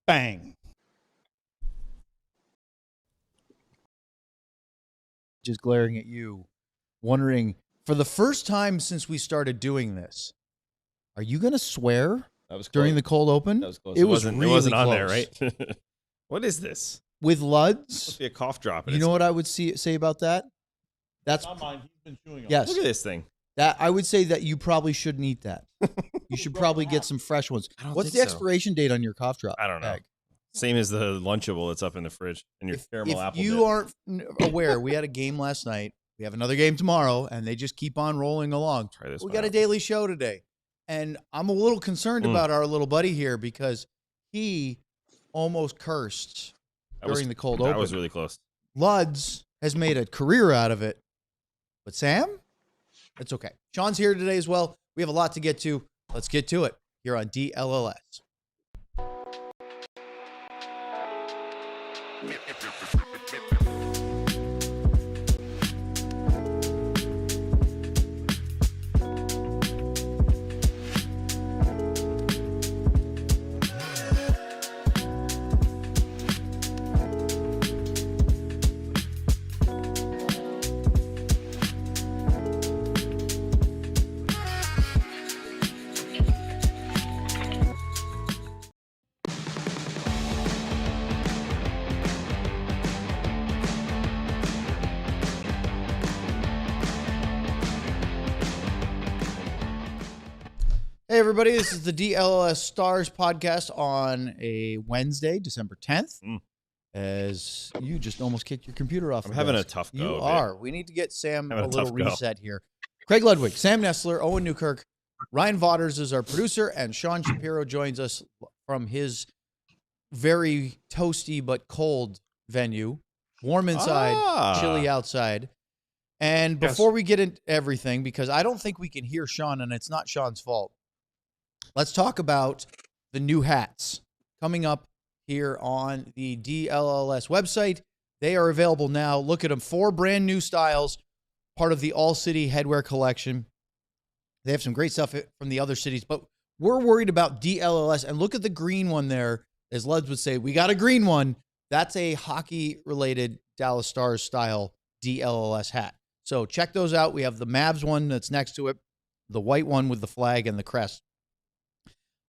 Bang. Just glaring at you, wondering, for the first time since we started doing this, are you going to swear during the cold open? That was close. It wasn't really on close. there, right? What is this? With Luds, Must be a cough drop. you know what I would say about that? That's not mine. He's been chewing on. yes. Look at this thing. That I would say that you probably shouldn't eat that. You should probably get some fresh ones. I don't What's think the so. expiration date on your cough drop? I don't know. bag? Same as the Lunchable that's up in the fridge and your caramel apple. If you dip. aren't aware, we had a game last night. We have another game tomorrow, and they just keep on rolling along. Try this We one got a out. daily show today, and I'm a little concerned about our little buddy here because he almost cursed during the cold open. That was really close. Luds has made a career out of it, but Sam, it's okay. Sean's here today as well. We have a lot to get to. Let's get to it here on DLLS. Hey, everybody. This is the DLLS Stars podcast on a Wednesday, December 10th. As you just almost kicked your computer off. I'm having a tough go. You are. We need to get Sam Having a a little tough go. reset here. Craig Ludwig, Sam Nestler, Owen Newkirk, Ryan Vaughters is our producer, and Sean Shapiro joins us from his very toasty but cold venue. Warm inside, chilly outside. And before we get into everything, because I don't think we can hear Sean, and it's not Sean's fault, let's talk about the new hats coming up here on the DLLS website. They are available now. Look at them. 4 brand new styles, part of the All City Headwear collection. They have some great stuff from the other cities, but we're worried about DLLS. And look at the green one there. As Luds would say, we got a green one. That's a hockey-related Dallas Stars style DLLS hat. So check those out. We have the Mavs one that's next to it, the white one with the flag and the crest.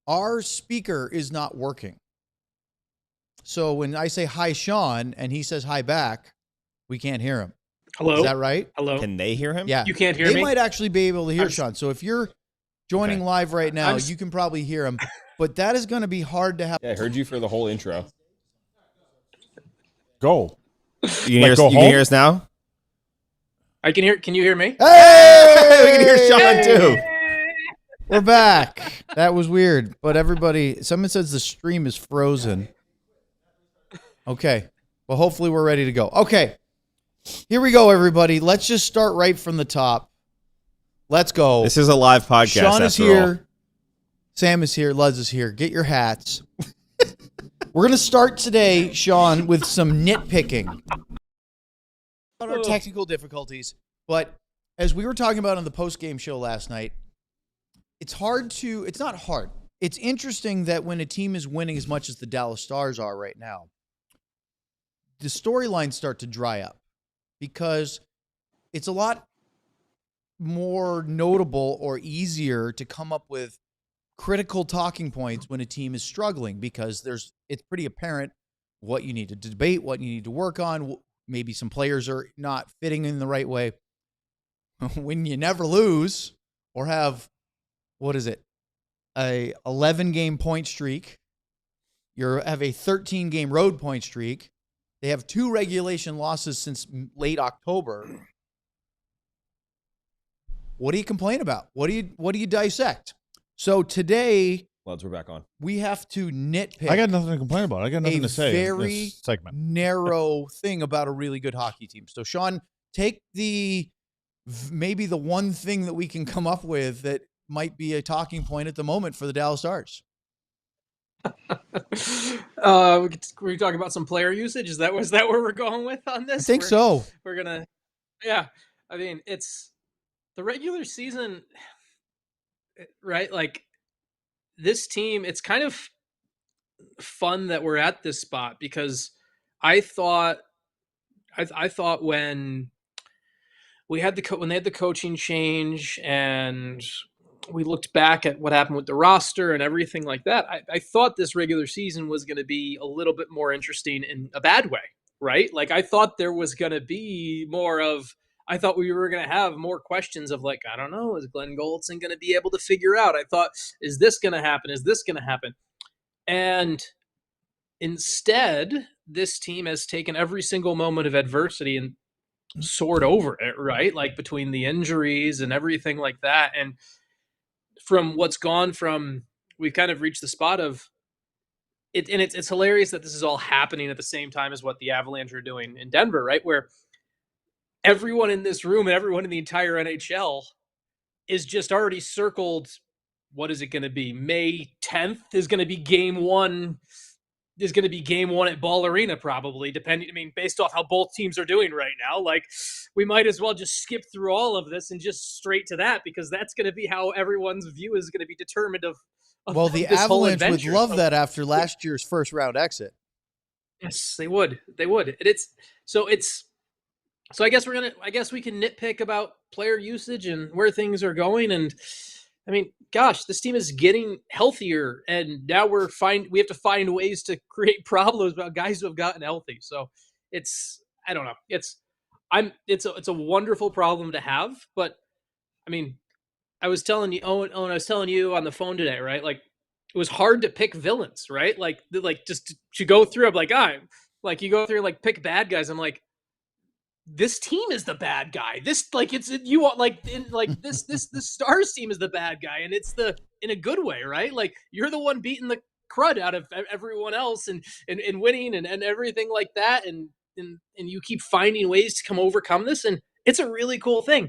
Our speaker is not working. So when I say hi, Sean, and he says hi back, we can't hear him. Hello? Is that right? Hello? Can they hear him? Yeah. You can't hear they me? might actually be able to hear Sean. So if you're joining live right now, you can probably hear him. But that is going to be hard to have. Yeah, I heard you for the whole intro. Go. You can hear us now? I can hear. Can you hear me? Hey! We can hear Sean too. We're back. That was weird. But everybody, someone says the stream is frozen. Okay. Well, hopefully we're ready to go. Okay. Here we go, everybody. Let's just start right from the top. Let's go. This is a live podcast. Sean is after here. all. Sam is here. Luz is here. Get your hats. We're going to start today, Sean, with some nitpicking. About our technical difficulties, but as we were talking about on the post-game show last night, it's not hard. It's interesting that when a team is winning as much as the Dallas Stars are right now, the storylines start to dry up because it's a lot more notable or easier to come up with critical talking points when a team is struggling because it's pretty apparent what you need to debate, what you need to work on. Maybe some players are not fitting in the right way. When you never lose or have, a 11-game point streak, you have a 13-game road point streak. They have 2 regulation losses since late October. What do you complain about? What do you dissect? So today, Luds, we're back on. we have to nitpick. I got nothing to complain about. I got nothing to say. in Very this segment. narrow thing about a really good hockey team. So, Sean, take maybe the one thing that we can come up with that might be a talking point at the moment for the Dallas Stars. Were you talking about some player usage? Is that where we're going with on this? I think so. We're gonna, yeah. I mean, it's the regular season, right? Like this team, it's kind of fun that we're at this spot, because I thought when we had when they had the coaching change and we looked back at what happened with the roster and everything like that, I thought this regular season was going to be a little bit more interesting in a bad way, right? Like, I thought there was going to be more of, I thought we were going to have more questions of, like, I don't know, is Glenn Goldson going to be able to figure out? I thought, is this going to happen? Is this going to happen? And instead, this team has taken every single moment of adversity and soared over it, right? Like, between the injuries and everything like that. And from what's gone from, we've kind of reached the spot of it. And it's hilarious that this is all happening at the same time as what the Avalanche are doing in Denver, right? Where everyone in this room and everyone in the entire NHL is just already circled. What is it going to be? May 10th is going to be game one. Is going to be game one at Ball Arena, probably, depending. I mean, based off how both teams are doing right now, like, we might as well just skip through all of this and just straight to that, because that's going to be how everyone's view is going to be determined of well, the Avalanche would love that after last year's first round exit. Yes, they would. They would. And so I guess we can nitpick about player usage and where things are going. And I mean, gosh, this team is getting healthier, and now we have to find ways to create problems about guys who have gotten healthy. So I don't know. It's a wonderful problem to have, but I mean, I was telling you, Owen, I was telling you on the phone today, right? Like, it was hard to pick villains, right? Like just to go through, I'm like, like, you go through and, like, pick bad guys. I'm like, this team is the bad guy. This, like, you want, like, this Stars team is the bad guy, and it's in a good way, right? Like, you're the one beating the crud out of everyone else and winning and everything like that, and you keep finding ways to overcome this, and it's a really cool thing.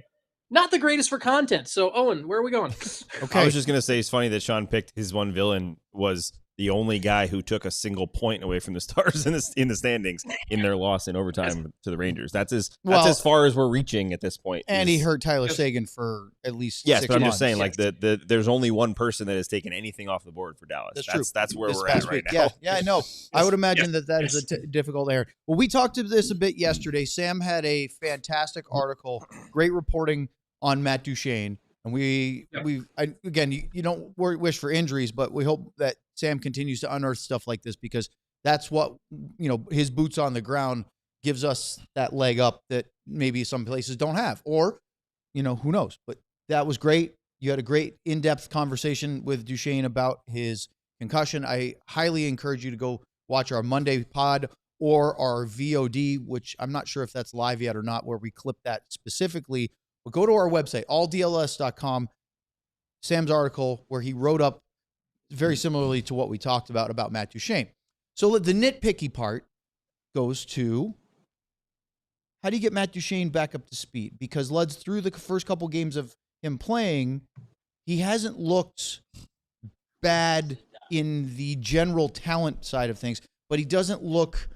Not the greatest for content. So, Owen, where are we going? Okay. I was just going to say, it's funny that Sean picked his one villain was the only guy who took a single point away from the Stars in the standings in their loss in overtime to the Rangers. That's as far as we're reaching at this point. And he hurt Tyler Seguin for at least 6 but I'm months. just saying, like, there's only one person that has taken anything off the board for Dallas. That's true. That's where we're at right now. Yeah, I know. I would imagine that is a difficult area. Well, we talked to this a bit yesterday. Sam had a fantastic article, great reporting on Matt Duchene. And again, you don't wish for injuries, but we hope that Sam continues to unearth stuff like this, because that's what, his boots on the ground gives us that leg up that maybe some places don't have, or, who knows. But that was great. You had a great in-depth conversation with Duchene about his concussion. I highly encourage you to go watch our Monday pod or our VOD, which I'm not sure if that's live yet or not, where we clip that specifically. But go to our website, alldls.com, Sam's article, where he wrote up very similarly to what we talked about Matt Duchene. So the nitpicky part goes to, how do you get Matt Duchene back up to speed? Because Luds, through the first couple games of him playing, he hasn't looked bad in the general talent side of things, but he doesn't look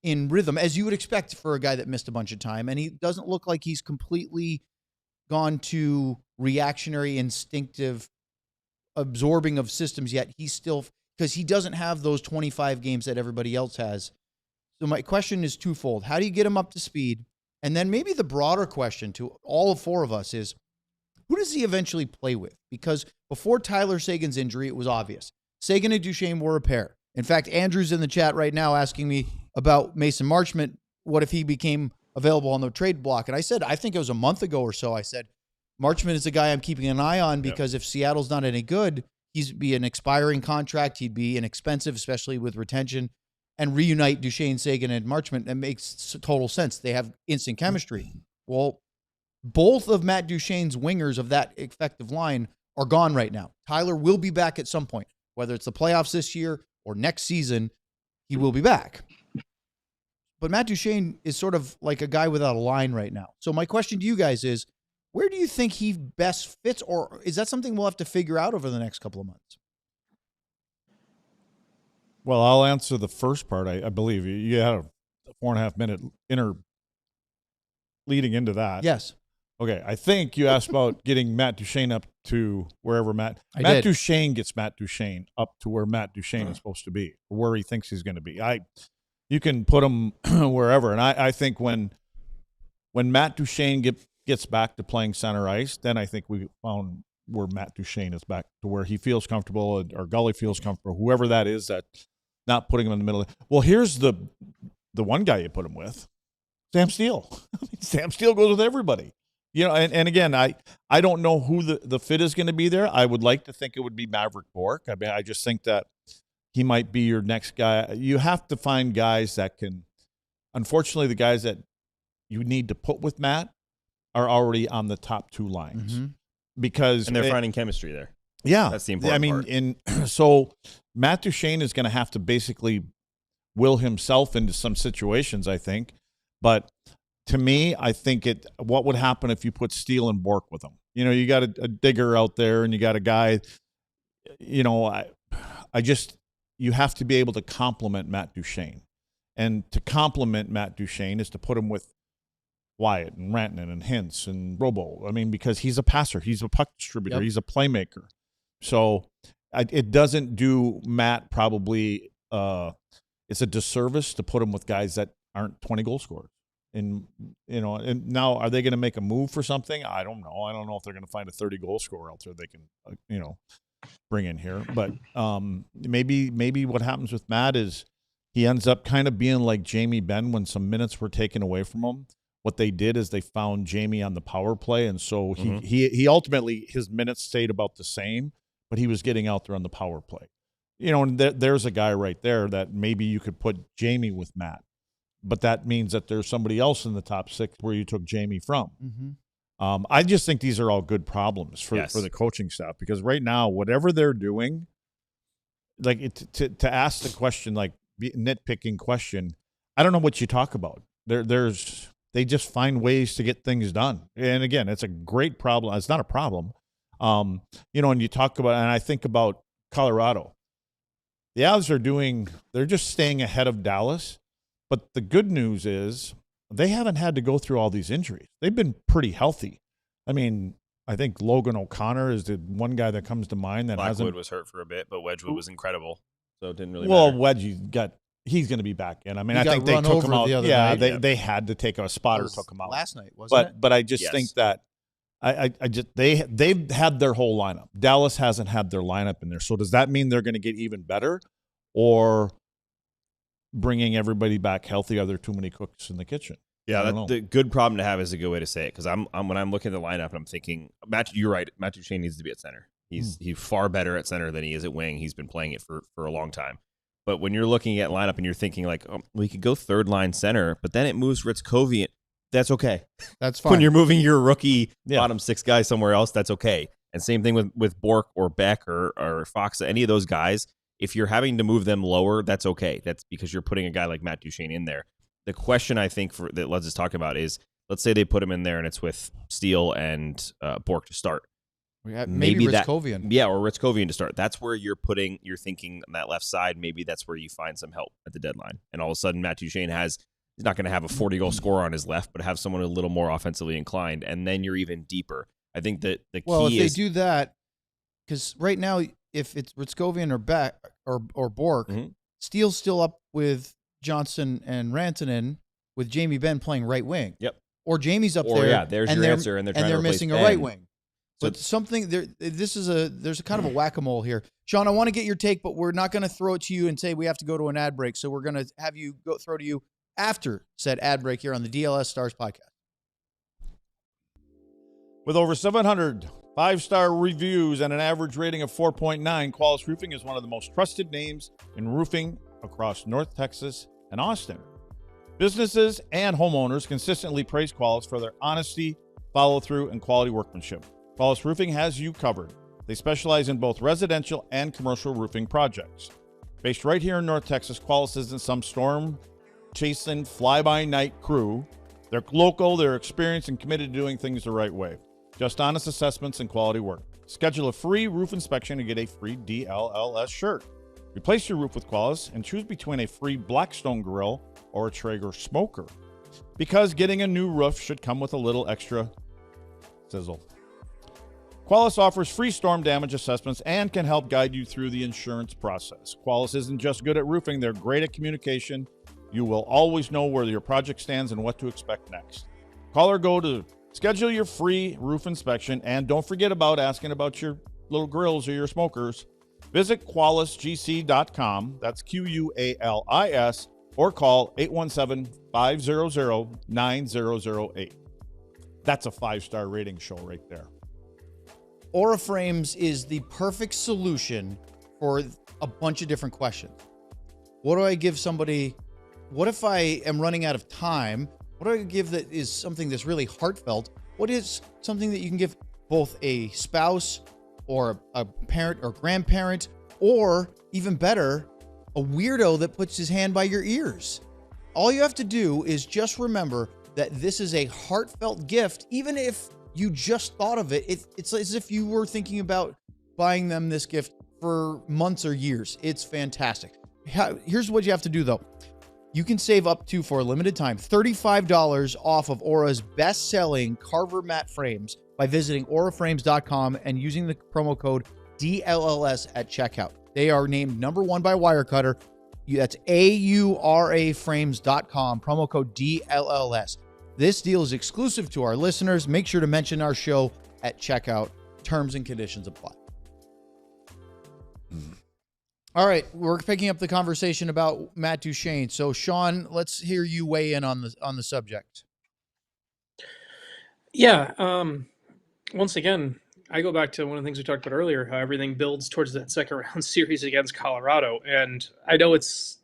in rhythm, as you would expect for a guy that missed a bunch of time. And he doesn't look like he's completely gone to reactionary, instinctive absorbing of systems yet. He's still, because he doesn't have those 25 games that everybody else has. So my question is twofold. How do you get him up to speed? And then maybe the broader question to all four of us is, who does he eventually play with? Because before Tyler Seguin's injury, it was obvious. Seguin and Duchene were a pair. In fact, Andrew's in the chat right now asking me about Mason Marchment. What if he became available on the trade block? And I said, I think it was a month ago or so, I said, Marchment is a guy I'm keeping an eye on, because if Seattle's not any good, he'd be an expiring contract. He'd be inexpensive, especially with retention, and reunite Duchene, Seguin, and Marchment. That makes total sense. They have instant chemistry. Well, both of Matt Duchene's wingers of that effective line are gone right now. Tyler will be back at some point, whether it's the playoffs this year or next season, he will be back. But Matt Duchene is sort of like a guy without a line right now. So my question to you guys is, where do you think he best fits, or is that something we'll have to figure out over the next couple of months? Well, I'll answer the first part. I believe you had a 4.5 minute inner leading into that. Yes. Okay, I think you asked about getting Matt Duchene up to wherever Matt did. Duchene gets Matt Duchene up to where Matt Duchene is supposed to be, or where he thinks he's going to be. You can put him wherever, and I think when Matt Duchene gets back to playing center ice, then I think we found where Matt Duchene is back to where he feels comfortable, or Gully feels comfortable, whoever that is, that not putting him in the middle. Well, here's the one guy you put him with, Sam Steele. Sam Steele goes with everybody. You know, and again, I don't know who the fit is going to be there. I would like to think it would be Maverick Bourque. I mean, I just think that he might be your next guy. You have to find guys that can. Unfortunately, the guys that you need to put with Matt are already on the top two lines because they're finding chemistry there. Yeah, that's the important part. So Matt Duchene is going to have to basically will himself into some situations, I think, but. To me, I think what would happen if you put Steele and Bourque with him? You know, you got a digger out there and you got a guy, you know, you have to be able to complement Matt Duchene. And to complement Matt Duchene is to put him with Wyatt and Rantanen and Hintz and Robo. I mean, because he's a passer. He's a puck distributor. He's a playmaker. So it doesn't do Matt probably it's a disservice to put him with guys that aren't 20 goal scorers. And, you know, and now are they going to make a move for something? I don't know. I don't know if they're going to find a 30 goal scorer out there they can, you know, bring in here. But maybe what happens with Matt is he ends up kind of being like Jamie Benn when some minutes were taken away from him. What they did is they found Jamie on the power play. And so he ultimately, his minutes stayed about the same, but he was getting out there on the power play. You know, and there's a guy right there that maybe you could put Jamie with Matt. But that means that there's somebody else in the top six where you took Jamie from. I just think these are all good problems for the coaching staff because right now, whatever they're doing, like to ask the question, like nitpicking question, I don't know what you talk about. They just find ways to get things done. And again, it's a great problem. It's not a problem. You know, and you talk about, and I think about Colorado. The Avs they're just staying ahead of Dallas. But the good news is they haven't had to go through all these injuries. They've been pretty healthy. I mean, I think Logan O'Connor is the one guy that comes to mind that Blackwood was hurt for a bit, but Wedgwood was incredible, so it didn't really matter. Well, he's going to be back in. I mean, I think they took him out. The other night. They had to take a spotter, took him out last night, wasn't it? But I just think that they've had their whole lineup. Dallas hasn't had their lineup in there. So does that mean they're going to get even better, or bringing everybody back healthy? Are there too many cooks in the kitchen? Yeah, the good problem to have is a good way to say it. Because I'm when I'm looking at the lineup and I'm thinking, you're right. Matt Duchene needs to be at center. He's far better at center than he is at wing. He's been playing it for a long time. But when you're looking at lineup and you're thinking like, we could go third line center, but then it moves Ritzkovian. That's okay. That's fine. When you're moving your rookie bottom six guy somewhere else, that's okay. And same thing with Bourque or Beck or Fox, any of those guys. If you're having to move them lower, that's okay. That's because you're putting a guy like Matt Duchene in there. The question I think that Leds is talking about is, let's say they put him in there and it's with Steele and Bourque to start. Maybe Ritzkovian. Or Ritzkovian to start. That's where you're thinking on that left side. Maybe that's where you find some help at the deadline. And all of a sudden, Matt Duchene he's not going to have a 40-goal scorer on his left, but have someone a little more offensively inclined. And then you're even deeper. I think that the key is... Well, if they do that, because right now, if it's Ritzkovian or Beck or Bourque, Steele's still up with Johnson and Rantanen with Jamie Benn playing right wing. Yep. Or Jamie's up there. Yeah, there's your answer, and they're missing a right wing. But something there. There's a kind of a whack-a-mole here. Sean, I want to get your take, but we're not going to throw it to you and say we have to go to an ad break. So we're going to have you throw to you after said ad break here on the DLS Stars podcast. With over 700 5-star reviews and an average rating of 4.9, Qualis Roofing is one of the most trusted names in roofing across North Texas and Austin. Businesses and homeowners consistently praise Qualis for their honesty, follow-through, and quality workmanship. Qualis Roofing has you covered. They specialize in both residential and commercial roofing projects. Based right here in North Texas, Qualis isn't some storm-chasing, fly-by-night crew. They're local, they're experienced, and committed to doing things the right way. Just honest assessments and quality work. Schedule a free roof inspection and get a free DLLS shirt. Replace your roof with Qualis and choose between a free Blackstone grill or a Traeger smoker. Because getting a new roof should come with a little extra Sizzle. Qualis offers free storm damage assessments and can help guide you through the insurance process. Qualis isn't just good at roofing, they're great at communication. You will always know where your project stands and what to expect next. Call or go to schedule your free roof inspection, and don't forget about asking about your little grills or your smokers. Visit QualisGC.com, that's QUALIS, or call 817-500-9008. That's a 5-star rating show right there. Aura Frames is the perfect solution for a bunch of different questions. What do I give somebody? What if I am running out of time? What do I give that is something that's really heartfelt? What is something that you can give both a spouse or a parent or grandparent, or even better, a weirdo that puts his hand by your ears? All you have to do is just remember that this is a heartfelt gift. Even if you just thought of it, it's as if you were thinking about buying them this gift for months or years. It's fantastic. Here's what you have to do, though. You can save up to, for a limited time, $35 off of Aura's best-selling Carver mat frames by visiting auraframes.com and using the promo code DLLS at checkout. They are named #1 by Wirecutter. That's auraframes.com, promo code DLLS. This deal is exclusive to our listeners. Make sure to mention our show at checkout. Terms and conditions apply. All right, we're picking up the conversation about Matt Duchene. So, Sean, let's hear you weigh in on the subject. Yeah. Once again, I go back to one of the things we talked about earlier, how everything builds towards that second round series against Colorado. And I know it's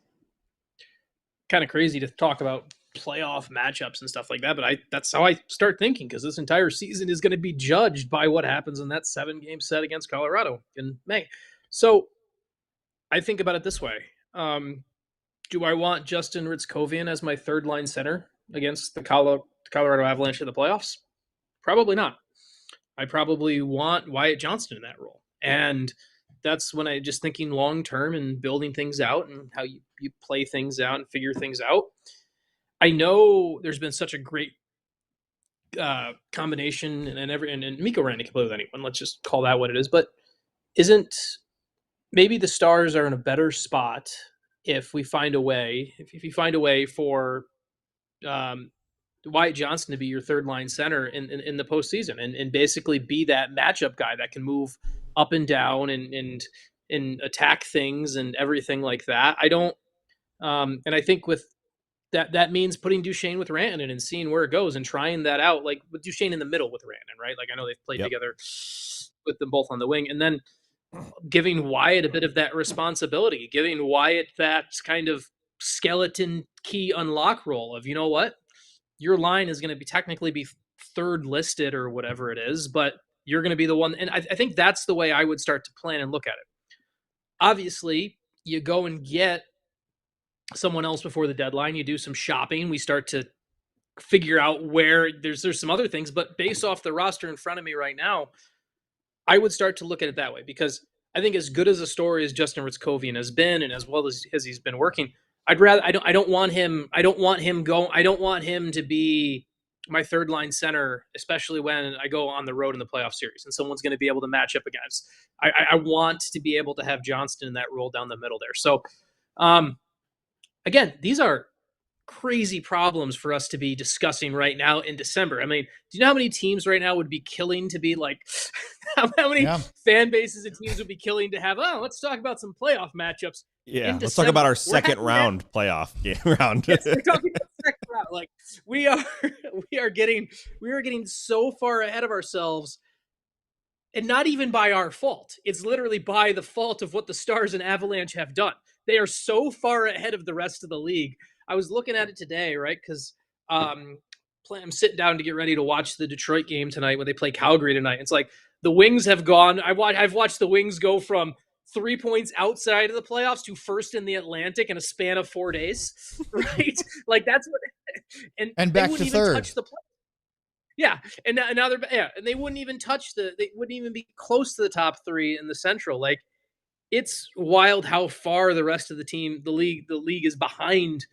kind of crazy to talk about playoff matchups and stuff like that, but that's how I start thinking, because this entire season is going to be judged by what happens in that 7-game set against Colorado in May. So I think about it this way. Do I want Justin Ritzkovian as my third-line center against the Colorado Avalanche in the playoffs? Probably not. I probably want Wyatt Johnston in that role. And that's when I just thinking long-term and building things out and how you play things out and figure things out. I know there's been such a great combination, and Mikko Rantanen can play with anyone. Let's just call that what it is. But maybe the Stars are in a better spot if we find a way, if you find a way for Wyatt Johnston to be your third line center in the postseason and basically be that matchup guy that can move up and down and attack things and everything like that. I don't, and I think with that means putting Duchene with Rantanen and seeing where it goes and trying that out, like with Duchene in the middle with Rantanen, right? Like I know they've played together with them both on the wing, and then giving Wyatt a bit of that responsibility, giving Wyatt that kind of skeleton key unlock role of, you know what, your line is going to be technically be third listed or whatever it is, but you're going to be the one. And I think that's the way I would start to plan and look at it. Obviously, you go and get someone else before the deadline. You do some shopping. We start to figure out where there's some other things, but based off the roster in front of me right now, I would start to look at it that way, because I think as good as a story as Justin Ritzkovian has been, and as well as he's been working, I don't want him to be my third line center, especially when I go on the road in the playoff series and someone's going to be able to match up against. I want to be able to have Johnston in that role down the middle there. So, again, these are crazy problems for us to be discussing right now in December. I mean, do you know how many teams right now would be killing to be like, how many fan bases and teams would be killing to have, let's talk about some playoff matchups. Yeah, let's talk about our second round playoff game round. Yes, we're talking about second round. Like we are getting so far ahead of ourselves, and not even by our fault. It's literally by the fault of what the Stars and Avalanche have done. They are so far ahead of the rest of the league. I was looking at it today, right? Because I'm sitting down to get ready to watch the Detroit game tonight when they play Calgary tonight. It's like the Wings have gone. I've watched the Wings go from 3 points outside of the playoffs to first in the Atlantic in a span of 4 days, right? Like that's what, and back they to wouldn't third. even touch the play. Yeah, and now they're and they wouldn't even they wouldn't even be close to the top 3 in the Central. Like it's wild how far the rest of the league is behind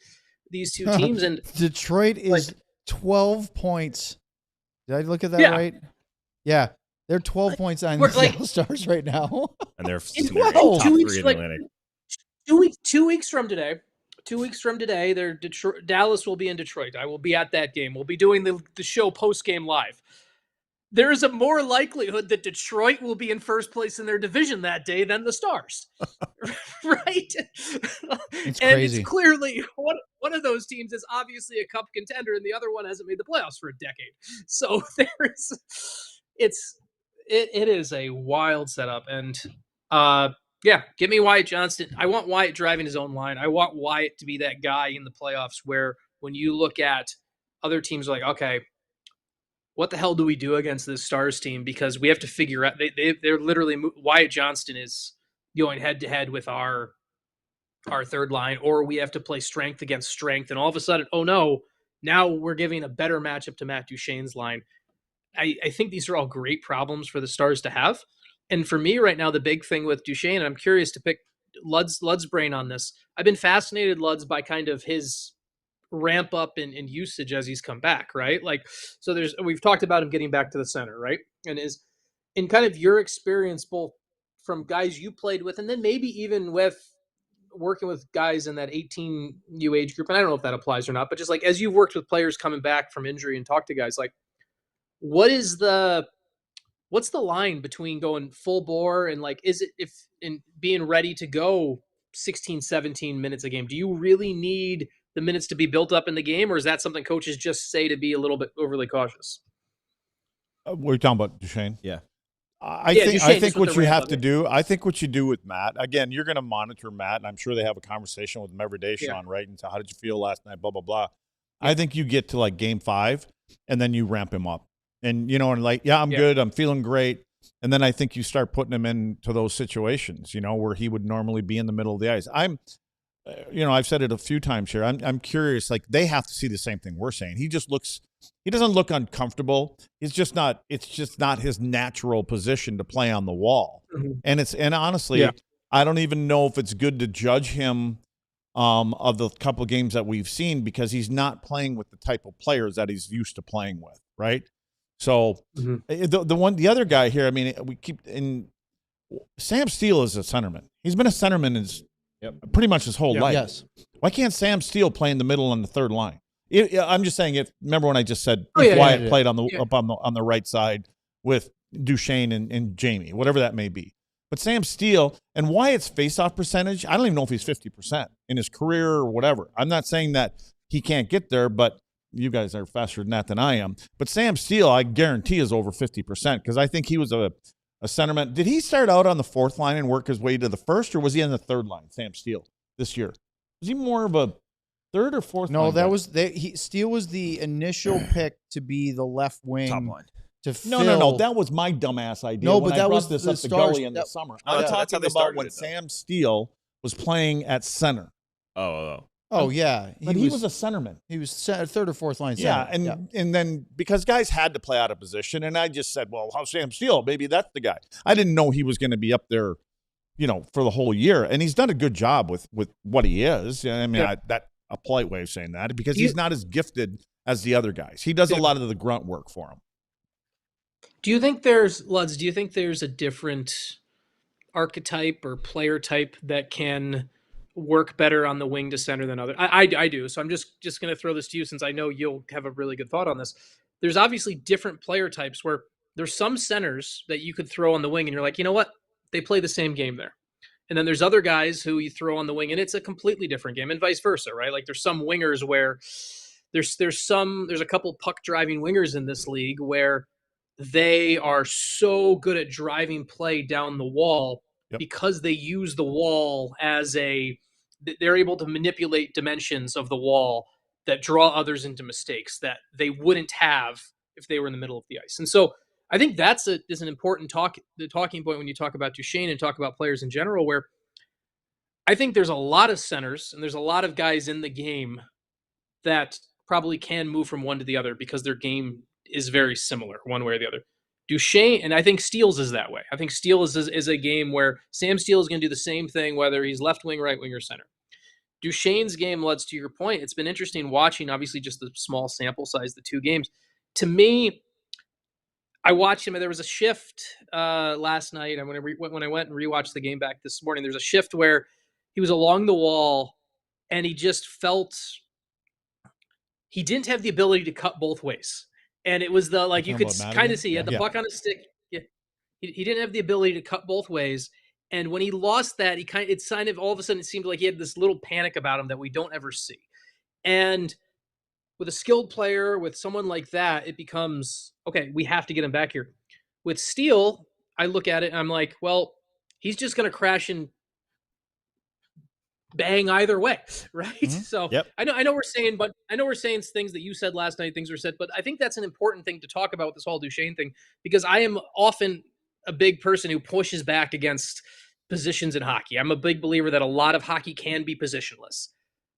these two teams. And Detroit is 12 points. Did I look at that right? Yeah, they're 12 points on We're the like- Seattle Stars right now. And they're In they're 12. top 2 three weeks, in the like Atlantic. 2 weeks from today. 2 weeks from today, Dallas will be in Detroit. I will be at that game. We'll be doing the show post game live. There is a more likelihood that Detroit will be in first place in their division that day than the Stars, right? It's and crazy. it's clearly one of those teams is obviously a cup contender, and the other one hasn't made the playoffs for a decade. So it is a wild setup, and yeah, give me Wyatt Johnston. I want Wyatt driving his own line. I want Wyatt to be that guy in the playoffs where when you look at other teams, like, okay, what the hell do we do against this Stars team? Because we have to figure out they're literally Wyatt Johnston is going head to head with our third line, or we have to play strength against strength, and all of a sudden, oh no, now we're giving a better matchup to Matt Duchene's line. I think these are all great problems for the Stars to have. And for me right now, the big thing with Duchene, and I'm curious to pick Lud's brain on this. I've been fascinated, Lud's, by kind of his ramp up in usage as he's come back, right? Like, so we've talked about him getting back to the center, right? And is in kind of your experience, both from guys you played with, and then maybe even with working with guys in that 18U age group, and I don't know if that applies or not, but just like as you've worked with players coming back from injury and talk to guys, like, what's the line between going full bore and like, is it if in being ready to go 16, 17 minutes a game? Do you really need the minutes to be built up in the game, or is that something coaches just say to be a little bit overly cautious? We're talking about Duchene. Yeah. I Duchene, think just with what the you ramp have up, to yeah. do, I think what you do with Matt, again, you're going to monitor Matt, and I'm sure they have a conversation with him every day, Yeah. Sean, right? And so how did you feel last night, blah, blah, blah. Yeah. I think you get to like game 5, and then you ramp him up. And, you know, and like, yeah, I'm good. I'm feeling great. And then I think you start putting him into those situations, you know, where he would normally be in the middle of the ice. I've said it a few times here. I'm curious, like they have to see the same thing we're saying. He doesn't look uncomfortable. It's just not his natural position to play on the wall. Mm-hmm. And honestly, I don't even know if it's good to judge him of the couple of games that we've seen, because he's not playing with the type of players that he's used to playing with, right? So the other guy here, I mean, we keep in Sam Steele is a centerman. He's been a centerman pretty much his whole life. Yes. Why can't Sam Steele play in the middle on the third line? I'm just saying, remember when I just said Wyatt played on the right side with Duchene and Jamie, whatever that may be. But Sam Steele and Wyatt's faceoff percentage, I don't even know if he's 50% in his career or whatever. I'm not saying that he can't get there, but you guys are faster than that than I am. But Sam Steele, I guarantee, is over 50%, because I think he was a centerman. Did he start out on the fourth line and work his way to the first, or was he on the third line, Sam Steele, this year? Was he more of a third or fourth line? No, Steele was the initial pick to be the left wing. Top line. No. That was my dumbass idea. No, when but that I brought was this the up to Stars. Gully in the summer. Oh, I'm that's how talking they about started when it, though. Sam Steele was playing at center. Oh yeah, He was a centerman. He was third or fourth line Yeah, center. and then because guys had to play out of position, and I just said, well, how's Sam Steele? Maybe that's the guy. I didn't know he was going to be up there, you know, for the whole year, and he's done a good job with what he is. I mean, that a polite way of saying that, because he's not as gifted as the other guys. He does a lot of the grunt work for him. Do you think there's a different archetype or player type that can work better on the wing to center than other? I do. So I'm just going to throw this to you, since I know you'll have a really good thought on this. There's obviously different player types where there's some centers that you could throw on the wing and you're like, you know what? They play the same game there. And then there's other guys who you throw on the wing and it's a completely different game, and vice versa, right? Like there's some wingers where there's a couple puck driving wingers in this league where they are so good at driving play down the wall because they use the wall they're able to manipulate dimensions of the wall that draw others into mistakes that they wouldn't have if they were in the middle of the ice. And so I think that's an important talking point when you talk about Duchene and talk about players in general, where I think there's a lot of centers and there's a lot of guys in the game that probably can move from one to the other because their game is very similar one way or the other. Duchene, and I think Steele's is that way. I think Steele is a game where Sam Steele is going to do the same thing whether he's left wing, right wing, or center. Duchene's game, Lutz, to your point, it's been interesting watching, obviously, just the small sample size, the 2 games. To me, I watched him, and there was a shift last night. And when I went and rewatched the game back this morning, there's a shift where he was along the wall, and he just felt he didn't have the ability to cut both ways. And it was you could kind of see he had the puck on his stick. Yeah. He didn't have the ability to cut both ways. And when he lost that, it's kind of all of a sudden it seemed like he had this little panic about him that we don't ever see. And with a skilled player, with someone like that, it becomes, okay, we have to get him back here. With Steele, I look at it and I'm like, well, he's just going to crash and bang either way, right? Mm-hmm. So yep. I know we're saying things that you said last night, things were said, but I think that's an important thing to talk about with this whole Duchene thing, because I am often a big person who pushes back against positions in hockey. I'm a big believer that a lot of hockey can be positionless,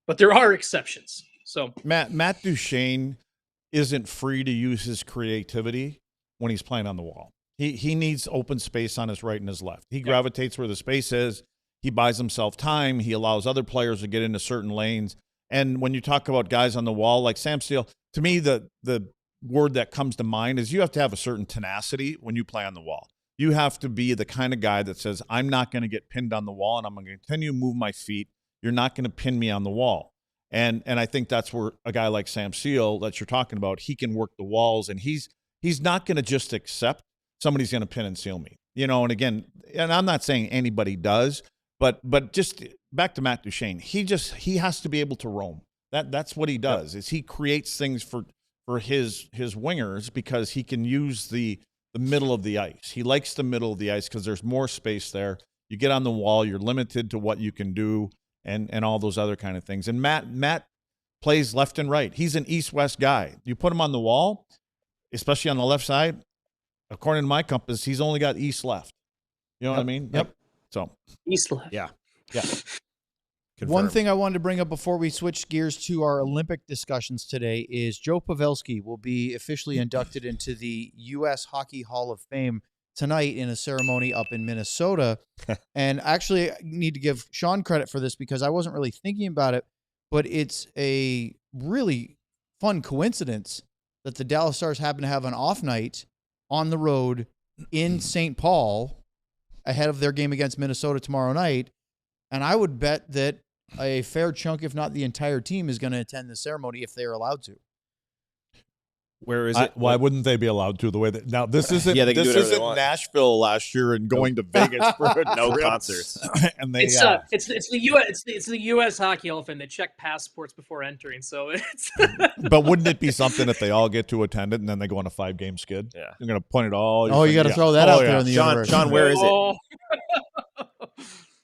but there are exceptions. So Matt Duchene isn't free to use his creativity when he's playing on the wall. He needs open space on his right and his left. He gravitates where the space is. He buys himself time. He allows other players to get into certain lanes. And when you talk about guys on the wall like Sam Steele, to me, the word that comes to mind is you have to have a certain tenacity when you play on the wall. You have to be the kind of guy that says, I'm not going to get pinned on the wall, and I'm going to continue to move my feet. You're not going to pin me on the wall. And I think that's where a guy like Sam Steele that you're talking about, he can work the walls, and he's not going to just accept somebody's going to pin and seal me. And again, and I'm not saying anybody does, but just back to Matt Duchene, he has to be able to roam. That's what he does. Is he creates things for his wingers because he can use the middle of the ice. He likes the middle of the ice because there's more space there. You get on the wall, you're limited to what you can do. And all those other kind of things. And Matt plays left and right. He's an east-west guy. You put him on the wall, especially on the left side, according to my compass, he's only got east-left. You know what I mean? Yep. So east-left. Yeah. Confirmed. One thing I wanted to bring up before we switch gears to our Olympic discussions today is Joe Pavelski will be officially inducted into the U.S. Hockey Hall of Fame tonight in a ceremony up in Minnesota. And actually, I need to give Sean credit for this because I wasn't really thinking about it, but it's a really fun coincidence that the Dallas Stars happen to have an off night on the road in St. Paul ahead of their game against Minnesota tomorrow night. And I would bet that a fair chunk, if not the entire team, is going to attend the ceremony if they're allowed to. Where is it? Why wouldn't they be allowed to? The way that now this isn't this isn't Nashville last year and going to Vegas for no concerts. And they it's the U.S. Hockey Hall of Fame. They check passports before entering, so it's. But wouldn't it be something if they all get to attend it and then they go on a 5-game skid? Yeah, you're going to point it all. Oh, you got to throw that out there in the universe. Sean, where is it?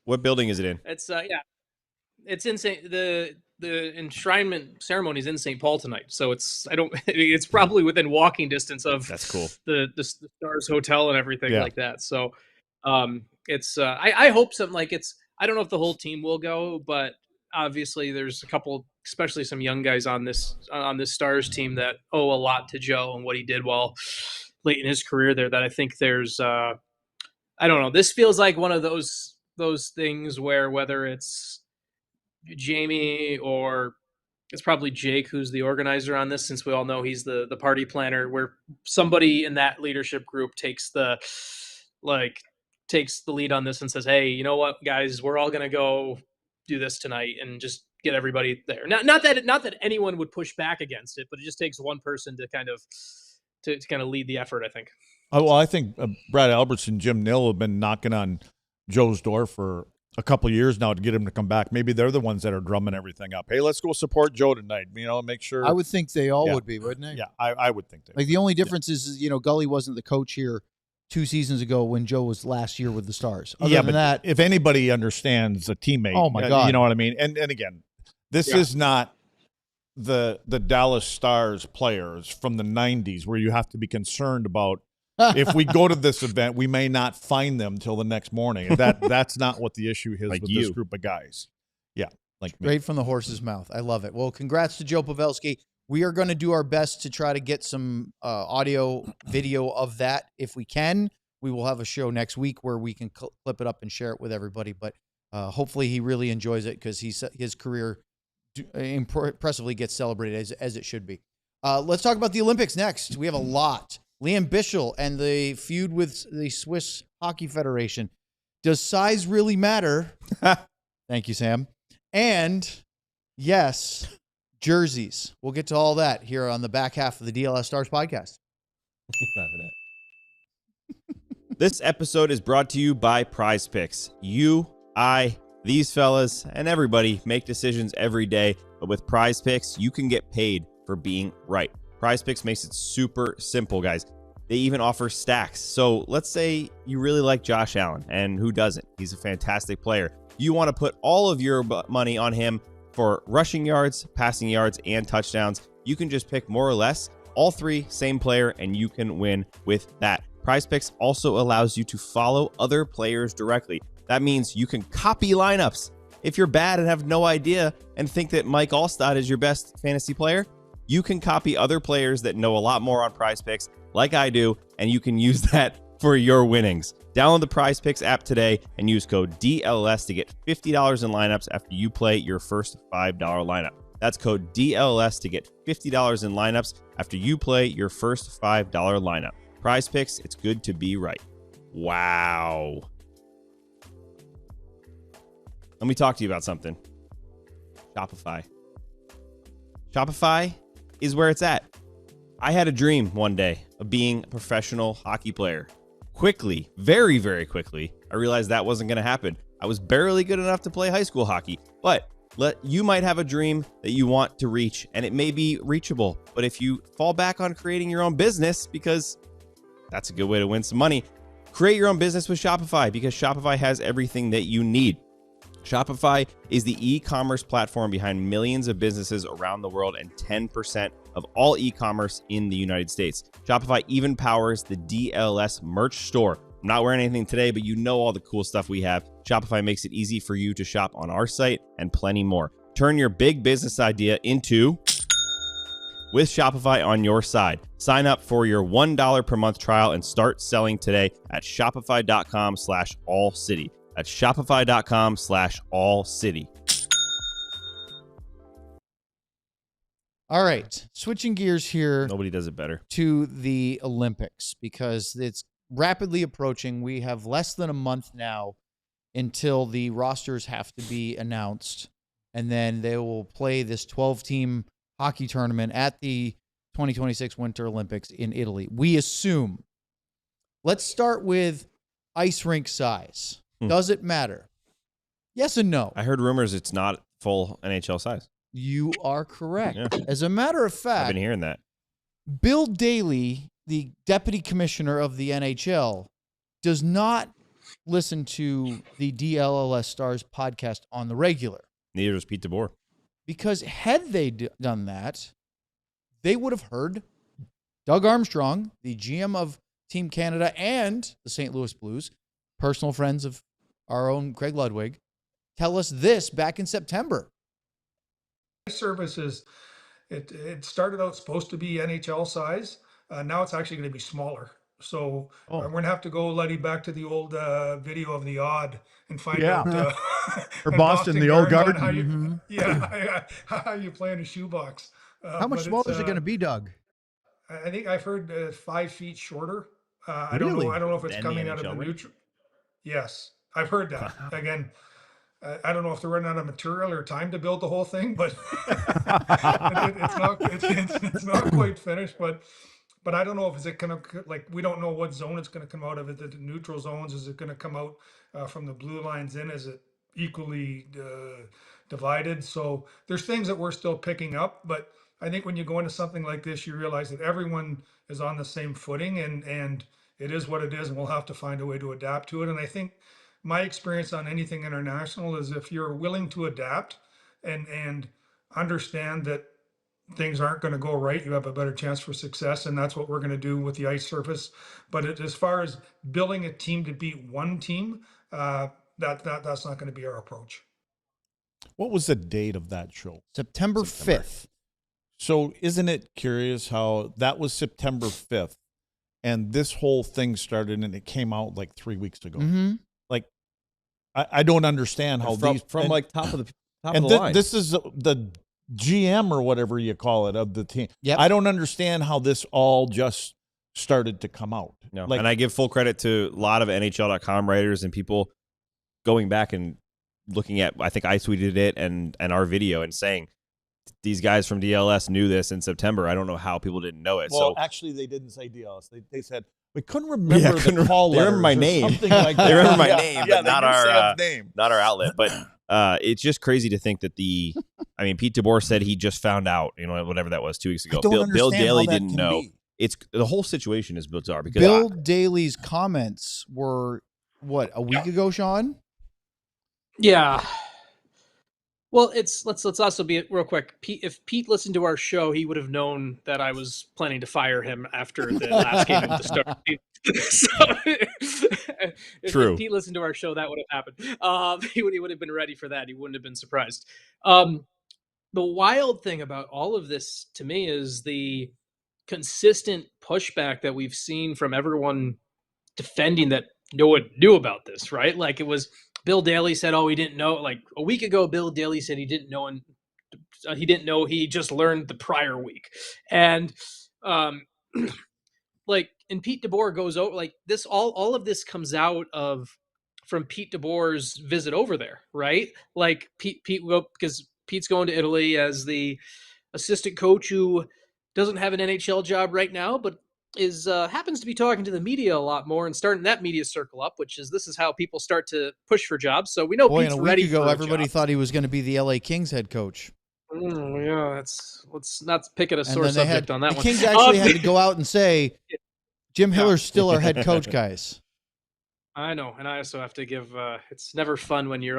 What building is it in? It's it's in the enshrinement ceremony is in St. Paul tonight, so it's probably within walking distance of that's cool the Stars Hotel and everything like that. So it's I hope something like I don't know if the whole team will go, but obviously there's a couple, especially some young guys on this Stars team that owe a lot to Joe and what he did while late in his career there. That I think there's I don't know. This feels like one of those things where whether it's Jamie or it's probably Jake who's the organizer on this, since we all know he's the party planner, where somebody in that leadership group takes the lead on this and says, hey, you know what, guys, we're all going to go do this tonight and just get everybody there. Not that anyone would push back against it, but it just takes one person to kind of lead the effort, I think. Oh, well, I think Brad Alberts and Jim Nill have been knocking on Joe's door for a couple of years now to get him to come back. Maybe they're the ones that are drumming everything up. Hey, let's go support Joe tonight. Make sure. I would think they all would be, wouldn't they? Yeah, I would think they would. The only difference is, Gully wasn't the coach here 2 seasons ago when Joe was last year with the Stars. Other than that, if anybody understands a teammate, oh my God, you know what I mean? And again, this is not the Dallas Stars players from the 90s where you have to be concerned about if we go to this event, we may not find them till the next morning. That's not what the issue is with this group of guys. Yeah, like me. Straight from the horse's mouth. I love it. Well, congrats to Joe Pavelski. We are going to do our best to try to get some audio, video of that if we can. We will have a show next week where we can clip it up and share it with everybody. But hopefully he really enjoys it because his career impressively gets celebrated as it should be. Let's talk about the Olympics next. We have a lot Lian Bichsel and the feud with the Swiss Hockey Federation. Does size really matter? Thank you, Sam. And yes, jerseys. We'll get to all that here on the back half of the DLS Stars podcast. This episode is brought to you by Prize Picks. You, I, these fellas, and everybody make decisions every day, but with Prize Picks, you can get paid for being right. Prize Picks makes it super simple, guys. They even offer stacks. So let's say you really like Josh Allen, and who doesn't? He's a fantastic player. You want to put all of your money on him for rushing yards, passing yards, and touchdowns. You can just pick more or less all three, same player, and you can win with that. Prize Picks also allows you to follow other players directly. That means you can copy lineups. If you're bad and have no idea and think that Mike Alstott is your best fantasy player, you can copy other players that know a lot more on Prize Picks, like I do, and you can use that for your winnings. Download the Prize Picks app today and use code DLS to get $50 in lineups after you play your first $5 lineup. That's code DLS to get $50 in lineups after you play your first $5 lineup. Prize Picks, it's good to be right. Wow. Let me talk to you about something. Shopify. Shopify is where it's at. I had a dream one day of being a professional hockey player. Quickly, very, very quickly, I realized that wasn't going to happen. I was barely good enough to play high school hockey, but you might have a dream that you want to reach, and it may be reachable. But if you fall back on creating your own business, because that's a good way to win some money, create your own business with Shopify, because Shopify has everything that you need. Shopify is the e-commerce platform behind millions of businesses around the world and 10% of all e-commerce in the United States. Shopify even powers the DLS merch store. I'm not wearing anything today, but you know all the cool stuff we have. Shopify makes it easy for you to shop on our site and plenty more. Turn your big business idea into with Shopify on your side. Sign up for your $1 per month trial and start selling today at shopify.com/allcity. That's shopify.com/allcity. All right, switching gears here. Nobody does it better. To the Olympics, because it's rapidly approaching. We have less than a month now until the rosters have to be announced, and then they will play this 12-team hockey tournament at the 2026 Winter Olympics in Italy. We assume. Let's start with ice rink size. Does it matter? Yes and no. I heard rumors it's not full NHL size. You are correct. Yeah. As a matter of fact, I've been hearing that. Bill Daley, the deputy commissioner of the NHL, does not listen to the DLLS Stars podcast on the regular. Neither does Pete DeBoer. Because had they done that, they would have heard Doug Armstrong, the GM of Team Canada and the St. Louis Blues, personal friends of our own Craig Ludwig, tell us this back in September. Services, it started out supposed to be NHL size. Now it's actually going to be smaller. So we're going to have to go, Letty, back to the old video of the odd and find out. Or Boston, the old garden. How you, how you play in a shoebox. How much smaller is it going to be, Doug? I think I've heard 5 feet shorter. I Really? don't know if it's Than coming the out of the NHL rink? neutral. Yes, I've heard that. Again, I don't know if they're running out of material or time to build the whole thing, but it's not quite finished. But I don't know if it's going to, like, we don't know what zone it's going to come out of. The neutral zones, is it going to come out from the blue lines in? Is it equally divided? So there's things that we're still picking up, but I think when you go into something like this, you realize that everyone is on the same footing, and it is what it is, and we'll have to find a way to adapt to it. And I think my experience on anything international is if you're willing to adapt and understand that things aren't going to go right, you have a better chance for success, and that's what we're going to do with the ice surface. But as far as building a team to beat one team, that's not going to be our approach. What was the date of that show? September 5th. So isn't it curious how that was September 5th and this whole thing started and it came out like 3 weeks ago? Mm-hmm. Like, I don't understand how From and, like top of the line. This is the GM or whatever you call it of the team. Yep. I don't understand how this all just started to come out. No, Like, and I give full credit to a lot of NHL.com writers and people going back and looking at, I think I tweeted it and our video and saying, these guys from DLS knew this in September. I don't know how people didn't know it. well, So actually, they didn't say DLS. They said, we couldn't remember the call they remember letters my or name. something like that. They remember my Yeah, name, yeah, but they not knew our Sam's name. not our outlet. But it's just crazy to think that Pete DeBoer said he just found out, whatever that was 2 weeks ago. I don't Bill understand Daly how that didn't can know. be. It's the whole situation is bizarre because Bill Daly's comments were what, a week ago, Sean? Yeah. Well, let's also be real quick. If Pete listened to our show, he would have known that I was planning to fire him after the last game of the Stars. So, True. If Pete listened to our show, that would have happened. He would have been ready for that. He wouldn't have been surprised. The wild thing about all of this to me is the consistent pushback that we've seen from everyone defending that no one knew about this, right? Like it was Bill Daly said, "Oh, he didn't know." Like a week ago, Bill Daly said he didn't know, and he didn't know. He just learned the prior week, and like, and Pete DeBoer goes over like this. All of this comes out of from Pete DeBoer's visit over there, right? Like Pete because Pete's going to Italy as the assistant coach who doesn't have an NHL job right now, but is happens to be talking to the media a lot more and starting that media circle up, this is how people start to push for jobs. So we know Boy, Pete's and a ready week ago, for everybody jobs. thought he was going to be the LA Kings head coach. Yeah, let's not pick at a And sore then subject on that the one. Kings actually had to go out and say, Jim Hiller's still our head coach, guys. I know, and I also have to give. It's never fun when you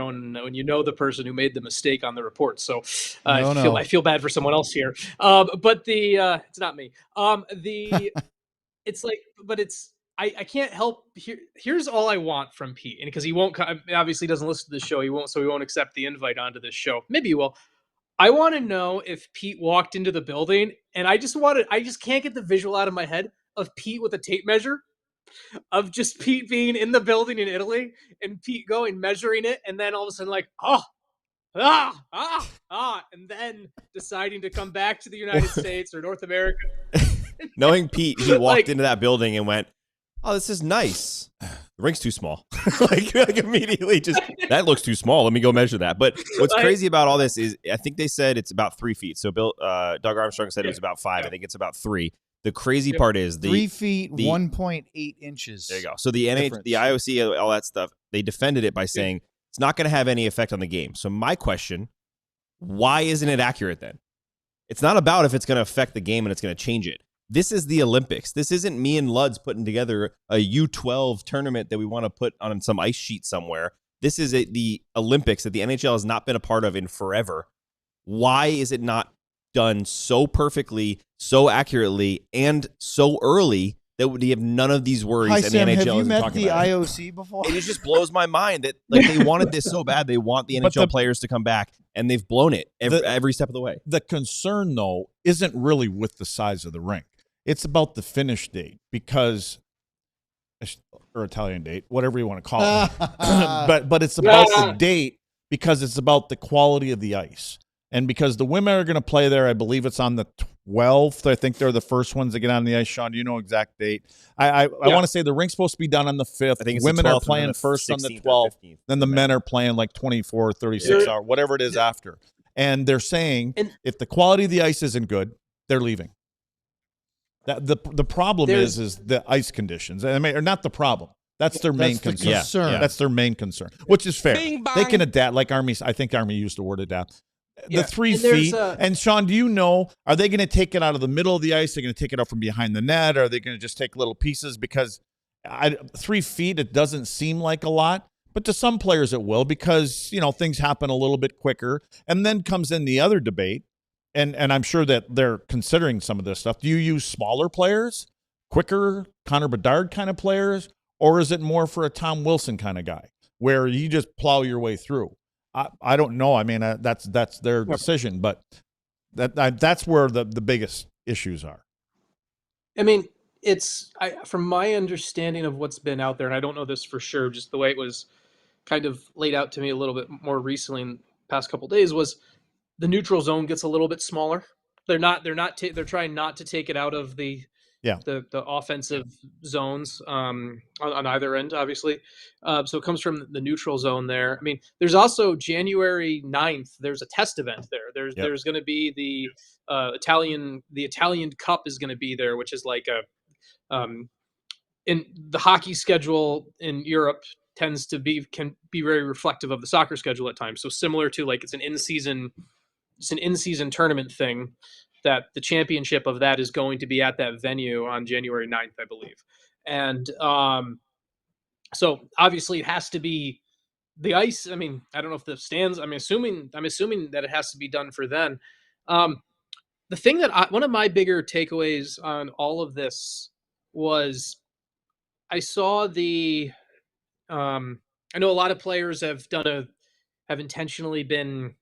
know the person who made the mistake on the report. So I feel bad for someone else here. But it's not me. It's like, but it's I can't help. Here's all I want from Pete, and because he won't, obviously doesn't listen to the show, he won't accept the invite onto this show. Maybe he will. I want to know if Pete walked into the building, and I just can't get the visual out of my head of Pete with a tape measure. Of just Pete being in the building in Italy and Pete going measuring it, and then all of a sudden like and then deciding to come back to the United States or North America. knowing Pete, he walked into that building and went, "Oh, this is nice. The rink's too small." like immediately, just that looks too small. Let me go measure that. But what's crazy about all this is, I think they said it's about 3 feet. So Doug Armstrong said it was about 5. I think it's about 3. The crazy part is 3 feet, 1.8 inches. There you go. So the IOC, all that stuff, they defended it by saying it's not going to have any effect on the game. So my question, why isn't it accurate then? It's not about if it's going to affect the game and it's going to change it. This is the Olympics. This isn't me and Luds putting together a U12 tournament that we want to put on some ice sheet somewhere. This is the Olympics that the NHL has not been a part of in forever. Why is it not done so perfectly, so accurately, and so early that we have none of these worries? Hi, and Sam, the NHL have you isn't met talking the about it. IOC before? It just blows my mind that they wanted this so bad. They want the NHL players to come back, and they've blown it every step of the way. The concern, though, isn't really with the size of the rink. It's about the finish date or Italian date, whatever you want to call it. but it's about the date because it's about the quality of the ice. And because the women are going to play there, I believe it's on the 12th. I think they're the first ones to get on the ice. Sean, do you know exact date? I want to say the rink's supposed to be done on the 5th. I think it's women the 12th are playing first on the 12th. 15th. Then the men are playing like 24, 36 hours, whatever it is after. And they're saying if the quality of the ice isn't good, they're leaving. The problem is the ice conditions. I mean, or not the problem. That's their main concern. Yeah. That's their main concern, which is fair. Bing, bang. They can adapt, like Army. I think Army used the word adapt. Yeah. The 3 And feet. And Sean, do you know, are they going to take it out of the middle of the ice? Are they going to take it out from behind the net? Or are they going to just take little pieces? Because 3 feet, it doesn't seem like a lot. But to some players it will because, things happen a little bit quicker. And then comes in the other debate. And I'm sure that they're considering some of this stuff. Do you use smaller players, quicker Connor Bedard kind of players, or is it more for a Tom Wilson kind of guy where you just plow your way through? I don't know. I mean, that's their decision, but that's where the biggest issues are. I mean, from my understanding of what's been out there, and I don't know this for sure, just the way it was kind of laid out to me a little bit more recently in the past couple of days, was the neutral zone gets a little bit smaller. They're trying not to take it out of the the offensive zones on either end, obviously. So it comes from the neutral zone there. I mean, there's also January 9th. There's a test event there. There's going to be the Italian Cup is going to be there, which is like in the hockey schedule in Europe can be very reflective of the soccer schedule at times. So similar to like it's an in-season tournament thing, that the championship of that is going to be at that venue on January 9th, I believe. And so obviously it has to be the ice. I mean, I don't know if the stands, I'm assuming that it has to be done for then. The thing that one of my bigger takeaways on all of this was I saw I know a lot of players have intentionally been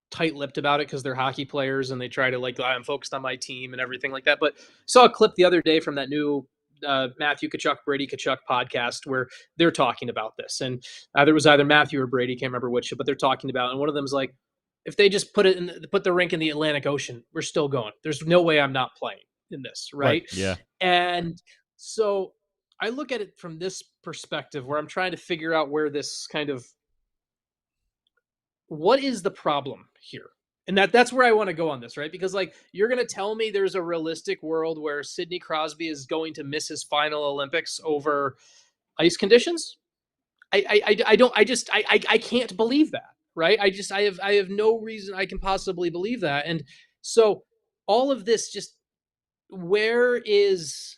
tight-lipped about it because they're hockey players and they try to like, I'm focused on my team and everything like that. But I saw a clip the other day from that new Matthew Tkachuk, Brady Tkachuk podcast where they're talking about this. And there was either Matthew or Brady, can't remember which, but they're talking about, and one of them's like, if they just put the rink in the Atlantic Ocean, we're still going. There's no way I'm not playing in this, right? Yeah. And so I look at it from this perspective where I'm trying to figure out where this kind of, what is the problem here? And that's where I want to go on this, right? Because like, you're going to tell me there's a realistic world where Sidney Crosby is going to miss his final Olympics over ice conditions? I can't believe that, right? I have no reason I can possibly believe that. And so all of this just, where is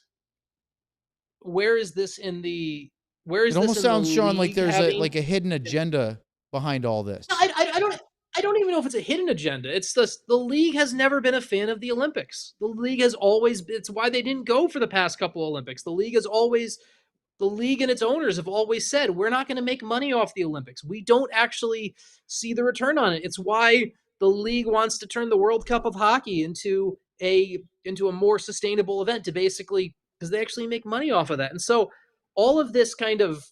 this in the, It almost sounds, Sean, like there's a hidden agenda behind all this. I don't even know if it's a hidden agenda. It's the league has never been a fan of the Olympics. The league has always, it's why they didn't go for the past couple of Olympics. The league and its owners have always said, we're not going to make money off the Olympics. We don't actually see the return on it. It's why the league wants to turn the World Cup of hockey into a more sustainable event, to basically, because they actually make money off of that. And so all of this kind of,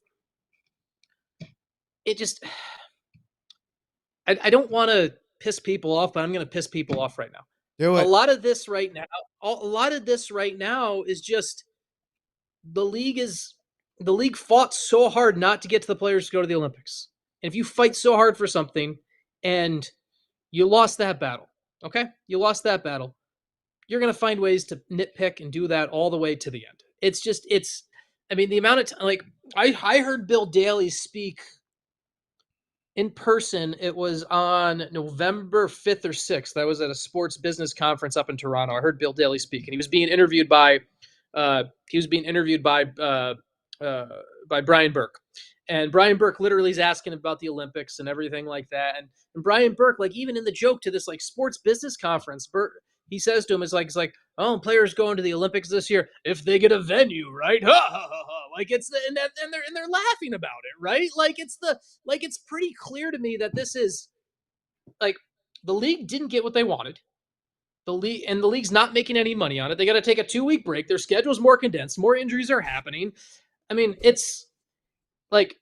it just, I don't want to piss people off, but I'm going to piss people off right now. Do it. A lot of this right now is just the league fought so hard not to get to the players to go to the Olympics. And if you fight so hard for something and you lost that battle, okay? You lost that battle. You're going to find ways to nitpick and do that all the way to the end. The amount of time, like I heard Bill Daly speak in person. It was on November 5th or 6th. I was at a sports business conference up in Toronto. I heard Bill Daly speak, and he was being interviewed by Brian Burke. And Brian Burke literally is asking about the Olympics and everything like that. And Brian Burke, like even in the joke to this like sports business conference, he says to him, it's like, oh, players going to the Olympics this year if they get a venue, right? Ha, ha, ha, ha. Like and they're laughing about it, right? It's pretty clear to me that this is like the league didn't get what they wanted. The league's not making any money on it. They got to take a 2-week break. Their schedule's more condensed. More injuries are happening. I mean, it's like.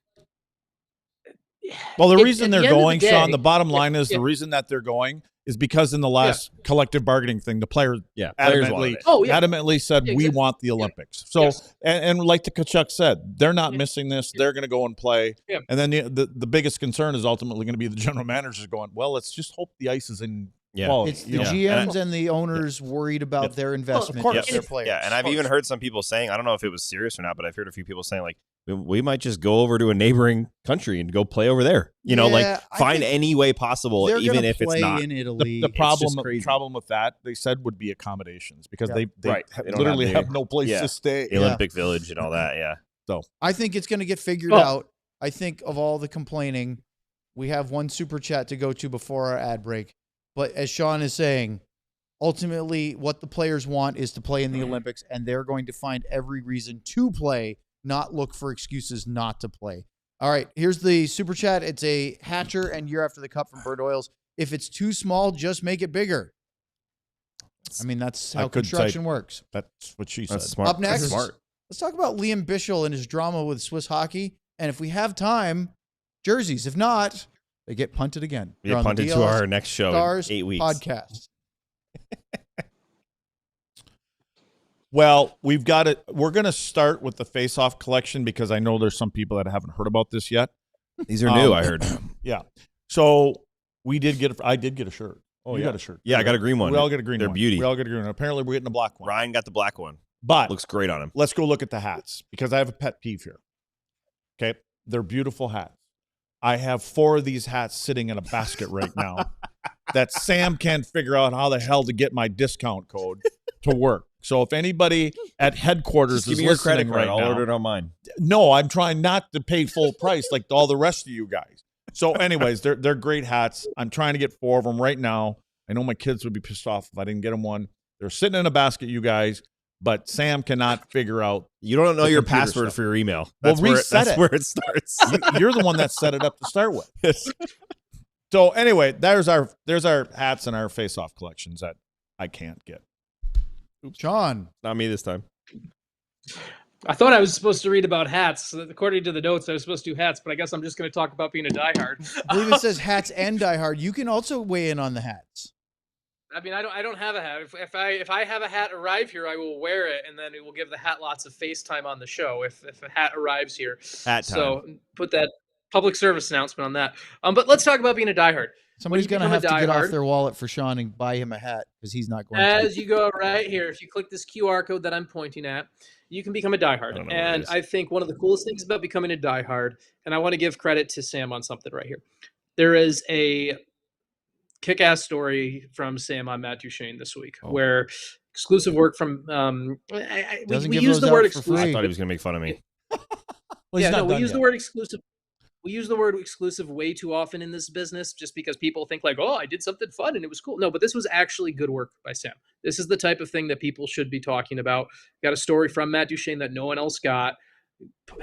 Well, the reason they're going, Sean, the bottom line is the reason that they're going is because in the last collective bargaining thing, the players adamantly said, we want the Olympics. So, and like the Tkachuk said, they're not missing this. They're going to go and play. Yeah. And then the biggest concern is ultimately going to be the general managers going, well, let's just hope the ice is in quality. It's the GMs and the owners worried about their investment in their players. Yeah, and I've even heard some people saying, I don't know if it was serious or not, but I've heard a few people saying, like, we might just go over to a neighboring country and go play over there. Find any way possible, even if it's not in Italy. The problem with that, they said, would be accommodations because they literally have no place to stay. The Olympic Village and all that. Yeah. So I think it's going to get figured out. I think of all the complaining, we have one super chat to go to before our ad break. But as Sean is saying, ultimately what the players want is to play in the Olympics, and they're going to find every reason to play, not look for excuses not to play. All right, here's the super chat. It's a Hatcher and Year After the Cup from Bird Oils. If it's too small, just make it bigger. I mean, that's how construction works. That's what she said. That's smart. Up next, That's smart. Let's talk about Lian Bichsel and his drama with Swiss hockey. And if we have time, jerseys. If not, they get punted again. We get punted to our next show Stars in 8 weeks. Podcast. Well, we've got it. We're going to start with the face-off collection because I know there's some people that haven't heard about this yet. These are new, I heard. Yeah. So I did get a shirt. Oh, you yeah. got a shirt. Yeah, I got a green one. We all got a green one. They're beauty. We all got a green one. Apparently, we're getting a black one. Ryan got the black one. But looks great on him. Let's go look at the hats because I have a pet peeve here. Okay. They're beautiful hats. I have 4 of these hats sitting in a basket right now that Sam can't figure out how the hell to get my discount code to work. So if anybody at headquarters Just is give me your listening credit card. right I'll now, order it on mine. No, I'm trying not to pay full price like all the rest of you guys. So anyways, they're great hats. I'm trying to get 4 of them right now. I know my kids would be pissed off if I didn't get them one. They're sitting in a basket, you guys, but Sam cannot figure out. You don't know your computer password stuff. for your email. Well, That's reset that's it. where it starts. You're the one that set it up to start with. So anyway, there's our hats and our face-off collections that I can't get. Sean. Not me this time. I thought I was supposed to read about hats. According to the notes, I was supposed to do hats, but I guess I'm just going to talk about being a diehard. I believe it says hats and diehard. You can also weigh in on the hats. I mean, I don't have a hat. If I have a hat arrive here, I will wear it, and then it will give the hat lots of FaceTime on the show. If a hat arrives here, Hat time. So put that public service announcement on that. But let's talk about being a diehard. Somebody's going to have to get off their wallet for Sean and buy him a hat because he's not going to. As you go right here, if you click this QR code that I'm pointing at, you can become a diehard. And I think one of the coolest things about becoming a diehard, and I want to give credit to Sam on something right here. There is a kick-ass story from Sam on Matt Duchene this week, where exclusive work from we use the word exclusive. I thought he was going to make fun of me. Well, we use the word exclusive. We use the word exclusive way too often in this business just because people think like, oh, I did something fun and it was cool. No, but this was actually good work by Sam. This is the type of thing that people should be talking about. Got a story from Matt Duchene that no one else got.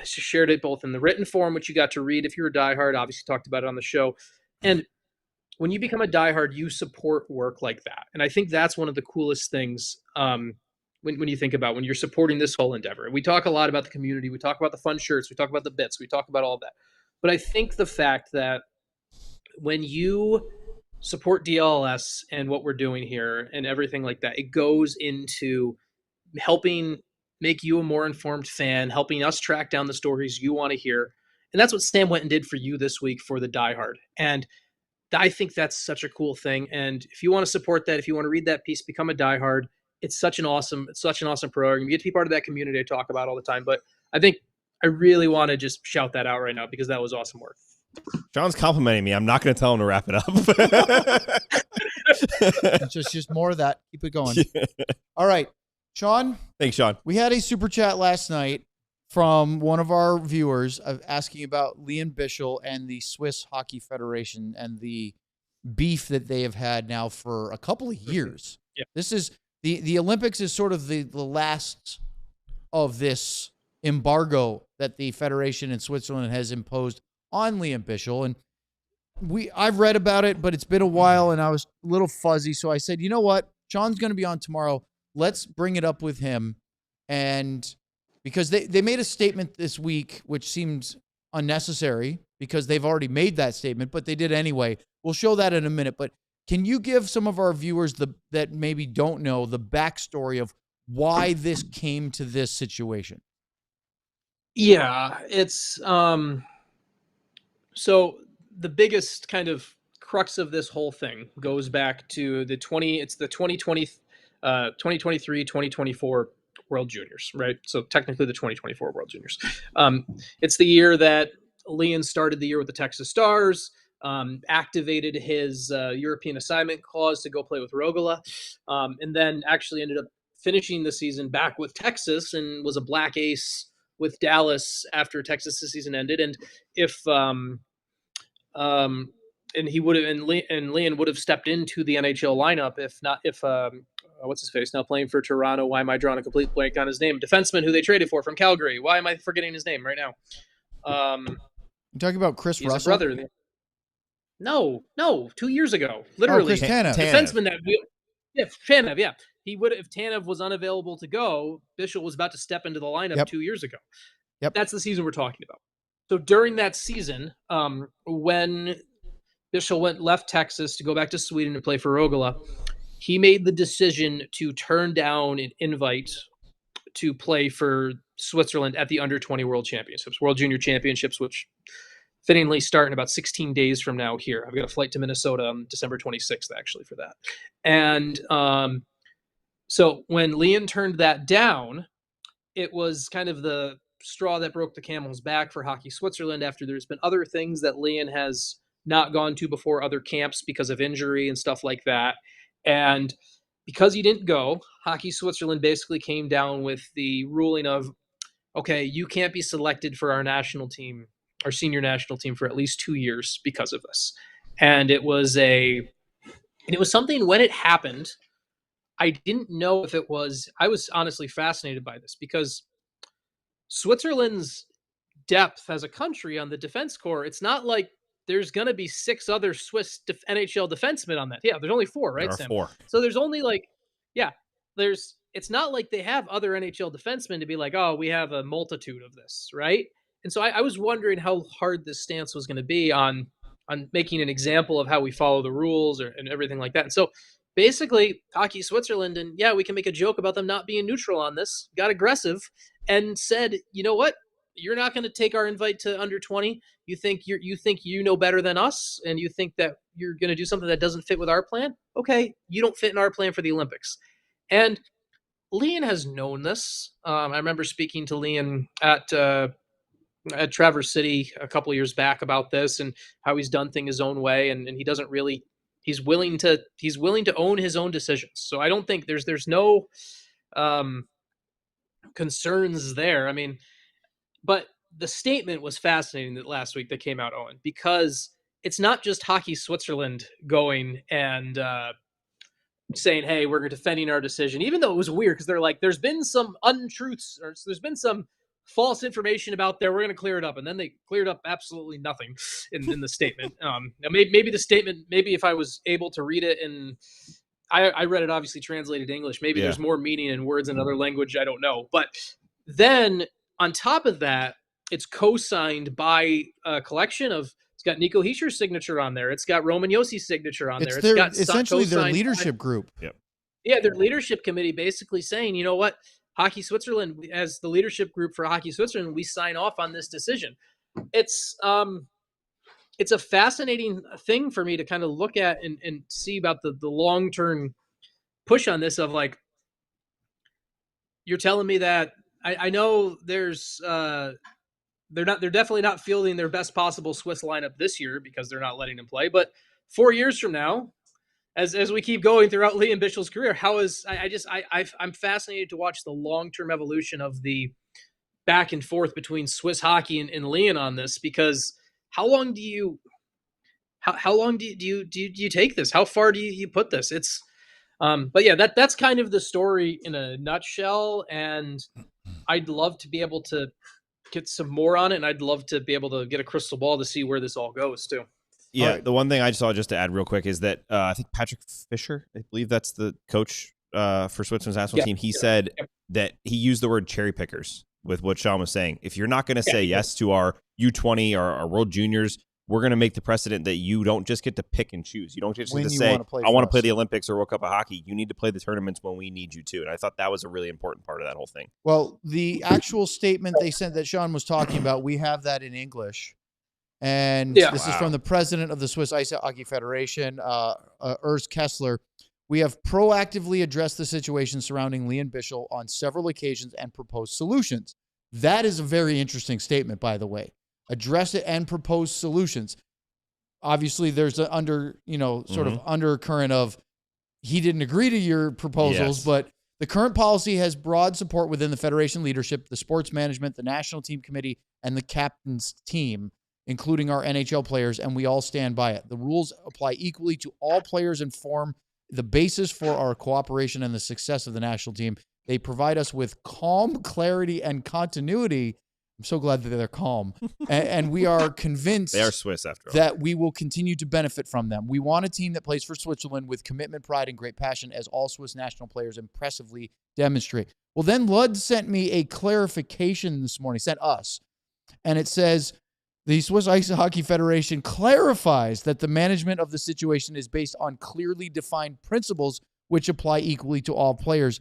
Shared it both in the written form, which you got to read if you're a diehard, obviously talked about it on the show. And when you become a diehard, you support work like that. And I think that's one of the coolest things when you think about when you're supporting this whole endeavor. We talk a lot about the community. We talk about the fun shirts. We talk about the bits. We talk about all of that. But I think the fact that when you support DLS and what we're doing here and everything like that, it goes into helping make you a more informed fan, helping us track down the stories you want to hear. And that's what Sam went and did for you this week for the diehard. And I think that's such a cool thing. And if you want to support that, if you want to read that piece, become a diehard. It's such an awesome program. You get to be part of that community I talk about all the time. But I think I really want to just shout that out right now because that was awesome work. John's complimenting me. I'm not going to tell him to wrap it up. just more of that. Keep it going. Yeah. All right, Sean. Thanks, Sean. We had a super chat last night from one of our viewers asking about Lian Bichsel and the Swiss Hockey Federation and the beef that they have had now for a couple of years. Yeah. This is the Olympics is sort of the last of this embargo that the Federation in Switzerland has imposed on Lian Bichsel. And I've read about it, but it's been a while and I was a little fuzzy. So I said, you know what? Sean's going to be on tomorrow. Let's bring it up with him. And because they made a statement this week, which seems unnecessary because they've already made that statement, but they did anyway. We'll show that in a minute. But can you give some of our viewers that maybe don't know the backstory of why this came to this situation? Yeah, it's so the biggest kind of crux of this whole thing goes back to the 2023-2024 World Juniors, right? So technically the 2024 World Juniors. It's the year that Lian started the year with the Texas Stars, activated his European assignment clause to go play with Rogala, and then actually ended up finishing the season back with Texas and was a black ace with Dallas after Texas' season ended. And if and he would have and Lian would have stepped into the NHL lineup if what's his face now playing for Toronto. Why am I drawing a complete blank on his name? Defenseman who they traded for from Calgary. Why am I forgetting his name right now? You're talking about Chris he's Russell? A brother. No, 2 years ago, literally. Chris Tanev. Defenseman that Tanev, yeah. He would if Tanev was unavailable to go, Bichsel was about to step into the lineup 2 years ago. Yep. That's the season we're talking about. So during that season, when Bichsel left Texas to go back to Sweden to play for Rogala, he made the decision to turn down an invite to play for Switzerland at the Under-20 World Championships, World Junior Championships, which fittingly start in about 16 days from now here. I've got a flight to Minnesota on December 26th, actually, for that. And so when Lian turned that down, it was kind of the straw that broke the camel's back for Hockey Switzerland after there's been other things that Lian has not gone to before, other camps because of injury and stuff like that. And because he didn't go, Hockey Switzerland basically came down with the ruling of, okay, you can't be selected for our national team, our senior national team, for at least 2 years because of this. And it was something when it happened, I didn't know if it was, I was honestly fascinated by this because Switzerland's depth as a country on the defense corps, it's not like there's going to be 6 other Swiss NHL defensemen on that. Yeah, there's only 4, right, Sam? 4. So there's only it's not like they have other NHL defensemen to be like, oh, we have a multitude of this, right? And so I was wondering how hard this stance was going to be on making an example of how we follow the rules and everything like that. And so basically, Hockey Switzerland, and yeah, we can make a joke about them not being neutral on this, got aggressive and said, you know what? You're not going to take our invite to Under-20. You think you know better than us, and you think that you're going to do something that doesn't fit with our plan? Okay, you don't fit in our plan for the Olympics. And Lian has known this. I remember speaking to Lian at Traverse City a couple of years back about this and how he's done things his own way, and he doesn't really. He's willing to own his own decisions. So I don't think there's no concerns there. I mean, but the statement was fascinating that last week that came out, Owen, because it's not just Hockey Switzerland going and saying, hey, we're defending our decision, even though it was weird because they're like, there's been some untruths or there's been some false information about there. We're going to clear it up. And then they cleared up absolutely nothing in the statement. Maybe the statement, maybe if I was able to read it and I read it obviously translated to English, maybe there's more meaning in words in another language. I don't know. But then on top of that, it's co-signed by a collection of, it's got Nico Hischier's signature on there. It's got Roman Yossi's signature on there. It's got essentially their leadership group. Yep. Yeah, their leadership committee basically saying, you know what, Hockey Switzerland, as the leadership group for Hockey Switzerland, we sign off on this decision. It's a fascinating thing for me to kind of look at and see about the long-term push on this of like, you're telling me that I know there's they're definitely not fielding their best possible Swiss lineup this year because they're not letting them play. But 4 years from now, as we keep going throughout Lian Bichsel's career, I'm fascinated to watch the long-term evolution of the back and forth between Swiss hockey and Lian on this, because how long do you take this? How far do you put this? It's but yeah, that's kind of the story in a nutshell, and I'd love to be able to get some more on it, and I'd love to be able to get a crystal ball to see where this all goes too. Yeah, right. The one thing I saw just to add real quick is that I think Patrick Fischer, I believe that's the coach for Switzerland's national team, he said that he used the word cherry pickers with what Sean was saying. If you're not going to say yes to our U20 or our World Juniors, we're going to make the precedent that you don't just get to pick and choose. You don't just get to say, I want to play the Olympics or World Cup of Hockey. You need to play the tournaments when we need you to. And I thought that was a really important part of that whole thing. Well, the actual statement they sent that Sean was talking about, we have that in English. And this is from the president of the Swiss Ice Hockey Federation, Urs Kessler. We have proactively addressed the situation surrounding Lian Bichsel on several occasions and proposed solutions. That is a very interesting statement, by the way. Address it and propose solutions. Obviously, there's an undercurrent of he didn't agree to your proposals, but the current policy has broad support within the Federation leadership, the sports management, the national team committee, and the captain's team, including our NHL players, and we all stand by it. The rules apply equally to all players and form the basis for our cooperation and the success of the national team. They provide us with calm, clarity, and continuity. I'm so glad that they're calm. And we are convinced they are Swiss after all, that we will continue to benefit from them. We want a team that plays for Switzerland with commitment, pride, and great passion, as all Swiss national players impressively demonstrate. Well, then Lud sent me a clarification this morning, sent us, and it says, the Swiss Ice Hockey Federation clarifies that the management of the situation is based on clearly defined principles which apply equally to all players.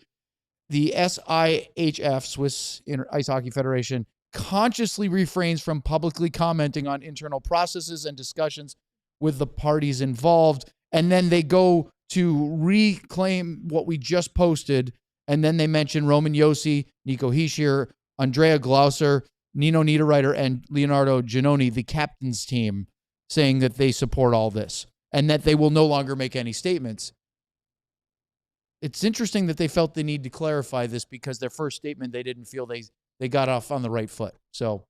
the SIHF, Swiss Ice Hockey Federation, consciously refrains from publicly commenting on internal processes and discussions with the parties involved. And then they go to reclaim what we just posted. And then they mention Roman Josi, Nico Hischier, Andrea Glauser, Nino Niederreiter, and Leonardo Giannoni, the captain's team, saying that they support all this and that they will no longer make any statements. It's interesting that they felt the need to clarify this because their first statement, they didn't feel they got off on the right foot. So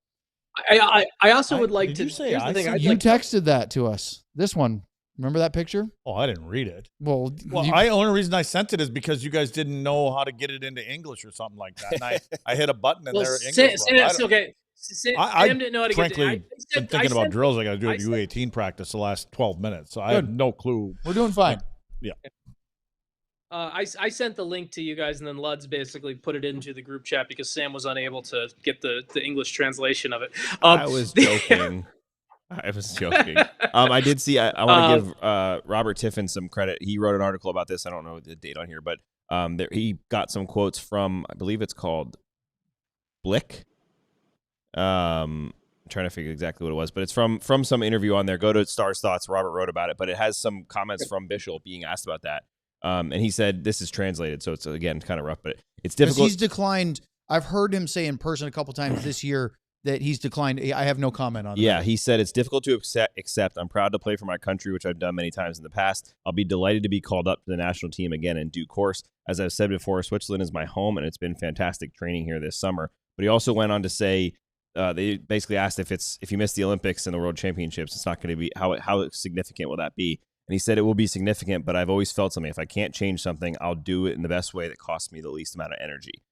I also would like did to you say here's the I thing, said I'd you like to- texted that to us. This one. Remember that picture? Oh, I didn't read it. Well, Only reason I sent it is because you guys didn't know how to get it into English or something like that. And I hit a button and well, there English. okay. Sam didn't know how to get frankly, been thinking about drills. I got to do I at said- U18 practice the last 12 minutes, so I have no clue. we're doing fine. I sent the link to you guys, and then Luds basically put it into the group chat because Sam was unable to get the English translation of it. I was joking. I was joking. I did see. I want to give Robert Tiffin some credit. He wrote an article about this. I don't know the date on here, but he got some quotes from, I believe it's called Blick. I'm trying to figure exactly what it was, but it's from some interview on there. Go to Stars Thoughts. Robert wrote about it, but it has some comments from Bichsel being asked about that. And he said this is translated, so it's again kind of rough, but it's difficult. He's declined. I've heard him say in person a couple times this year that he's declined. I have no comment on that. Yeah, he said it's difficult to accept. I'm proud to play for my country, which I've done many times in the past. I'll be delighted to be called up to the national team again in due course. As I've said before, Switzerland is my home, and it's been fantastic training here this summer. But he also went on to say they basically asked if you miss the Olympics and the World Championships, it's not going to be how significant will that be? And he said it will be significant, but I've always felt something. If I can't change something, I'll do it in the best way that costs me the least amount of energy.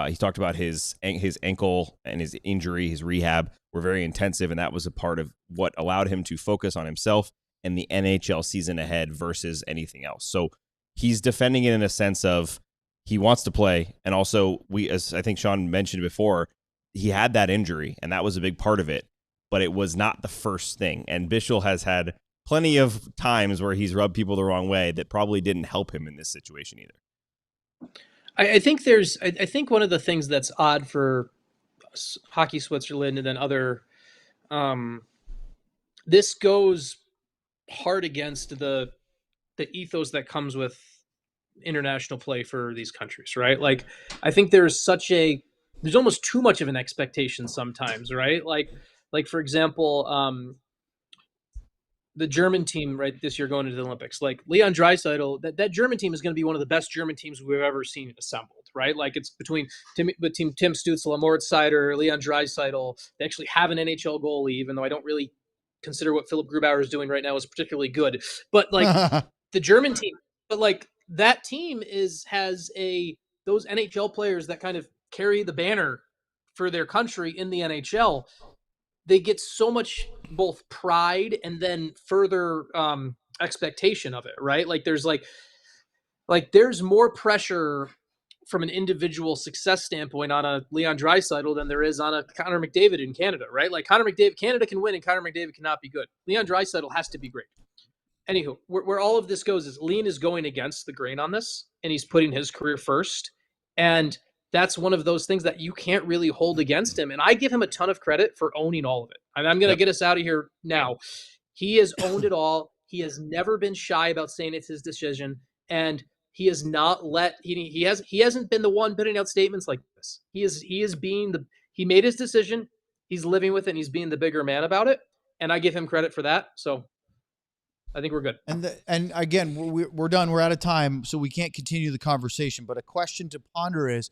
He talked about his ankle and his injury, his rehab were very intensive, and that was a part of what allowed him to focus on himself and the NHL season ahead versus anything else. So he's defending it in a sense of he wants to play, and also as I think Sean mentioned before, he had that injury, and that was a big part of it, but it was not the first thing. And Bichsel has had plenty of times where he's rubbed people the wrong way that probably didn't help him in this situation either. I think I think one of the things that's odd for Hockey Switzerland and then other, this goes hard against the ethos that comes with international play for these countries, right? Like, I think there's almost too much of an expectation sometimes, right? Like for example, the German team, right, this year going into the Olympics, like Leon Draisaitl, that German team is going to be one of the best German teams we've ever seen assembled, right? Like it's between Tim Stützle, Moritz Seider, Leon Draisaitl. They actually have an NHL goalie, even though I don't really consider what Philipp Grubauer is doing right now is particularly good. But like the German team, but like that team has those NHL players that kind of carry the banner for their country in the NHL. They get so much both pride and then further expectation of it, right? Like there's there's more pressure from an individual success standpoint on a Leon Draisaitl than there is on a Connor McDavid in Canada, right? Like Canada can win and Connor McDavid cannot be good. Leon Draisaitl has to be great. Anywho, where all of this goes is Lean is going against the grain on this, and he's putting his career first. And that's one of those things that you can't really hold against him. And I give him a ton of credit for owning all of it. And I'm going to get us out of here now. He has owned it all. He has never been shy about saying it's his decision. And he has not he hasn't been the one putting out statements like this. He made his decision. He's living with it, and he's being the bigger man about it. And I give him credit for that. So I think we're good. And again, we're done. We're out of time, so we can't continue the conversation. But a question to ponder is,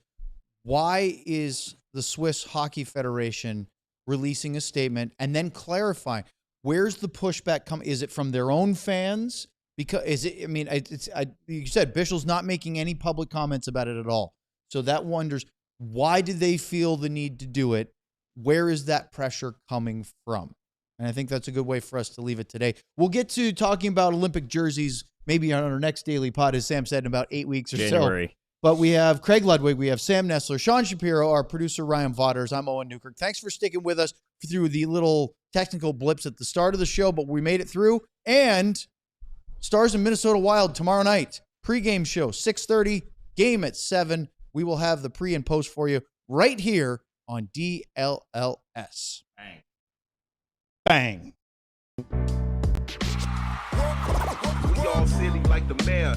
why is the Swiss Hockey Federation releasing a statement and then clarifying? Where's the pushback come? Is it from their own fans? Because you said Bichel's not making any public comments about it at all. So that wonders, why did they feel the need to do it? Where is that pressure coming from? And I think that's a good way for us to leave it today. We'll get to talking about Olympic jerseys maybe on our next daily pod, as Sam said, in about 8 weeks or January. so. But we have Craig Ludwig, we have Sam Nessler, Sean Shapiro, our producer Ryan Vaughters. I'm Owen Newkirk. Thanks for sticking with us through the little technical blips at the start of the show, but we made it through. And Stars and Minnesota Wild tomorrow night, pregame show, 6:30, game at 7. We will have the pre and post for you right here on DLLS. Bang. Bang. We all silly like the mayor.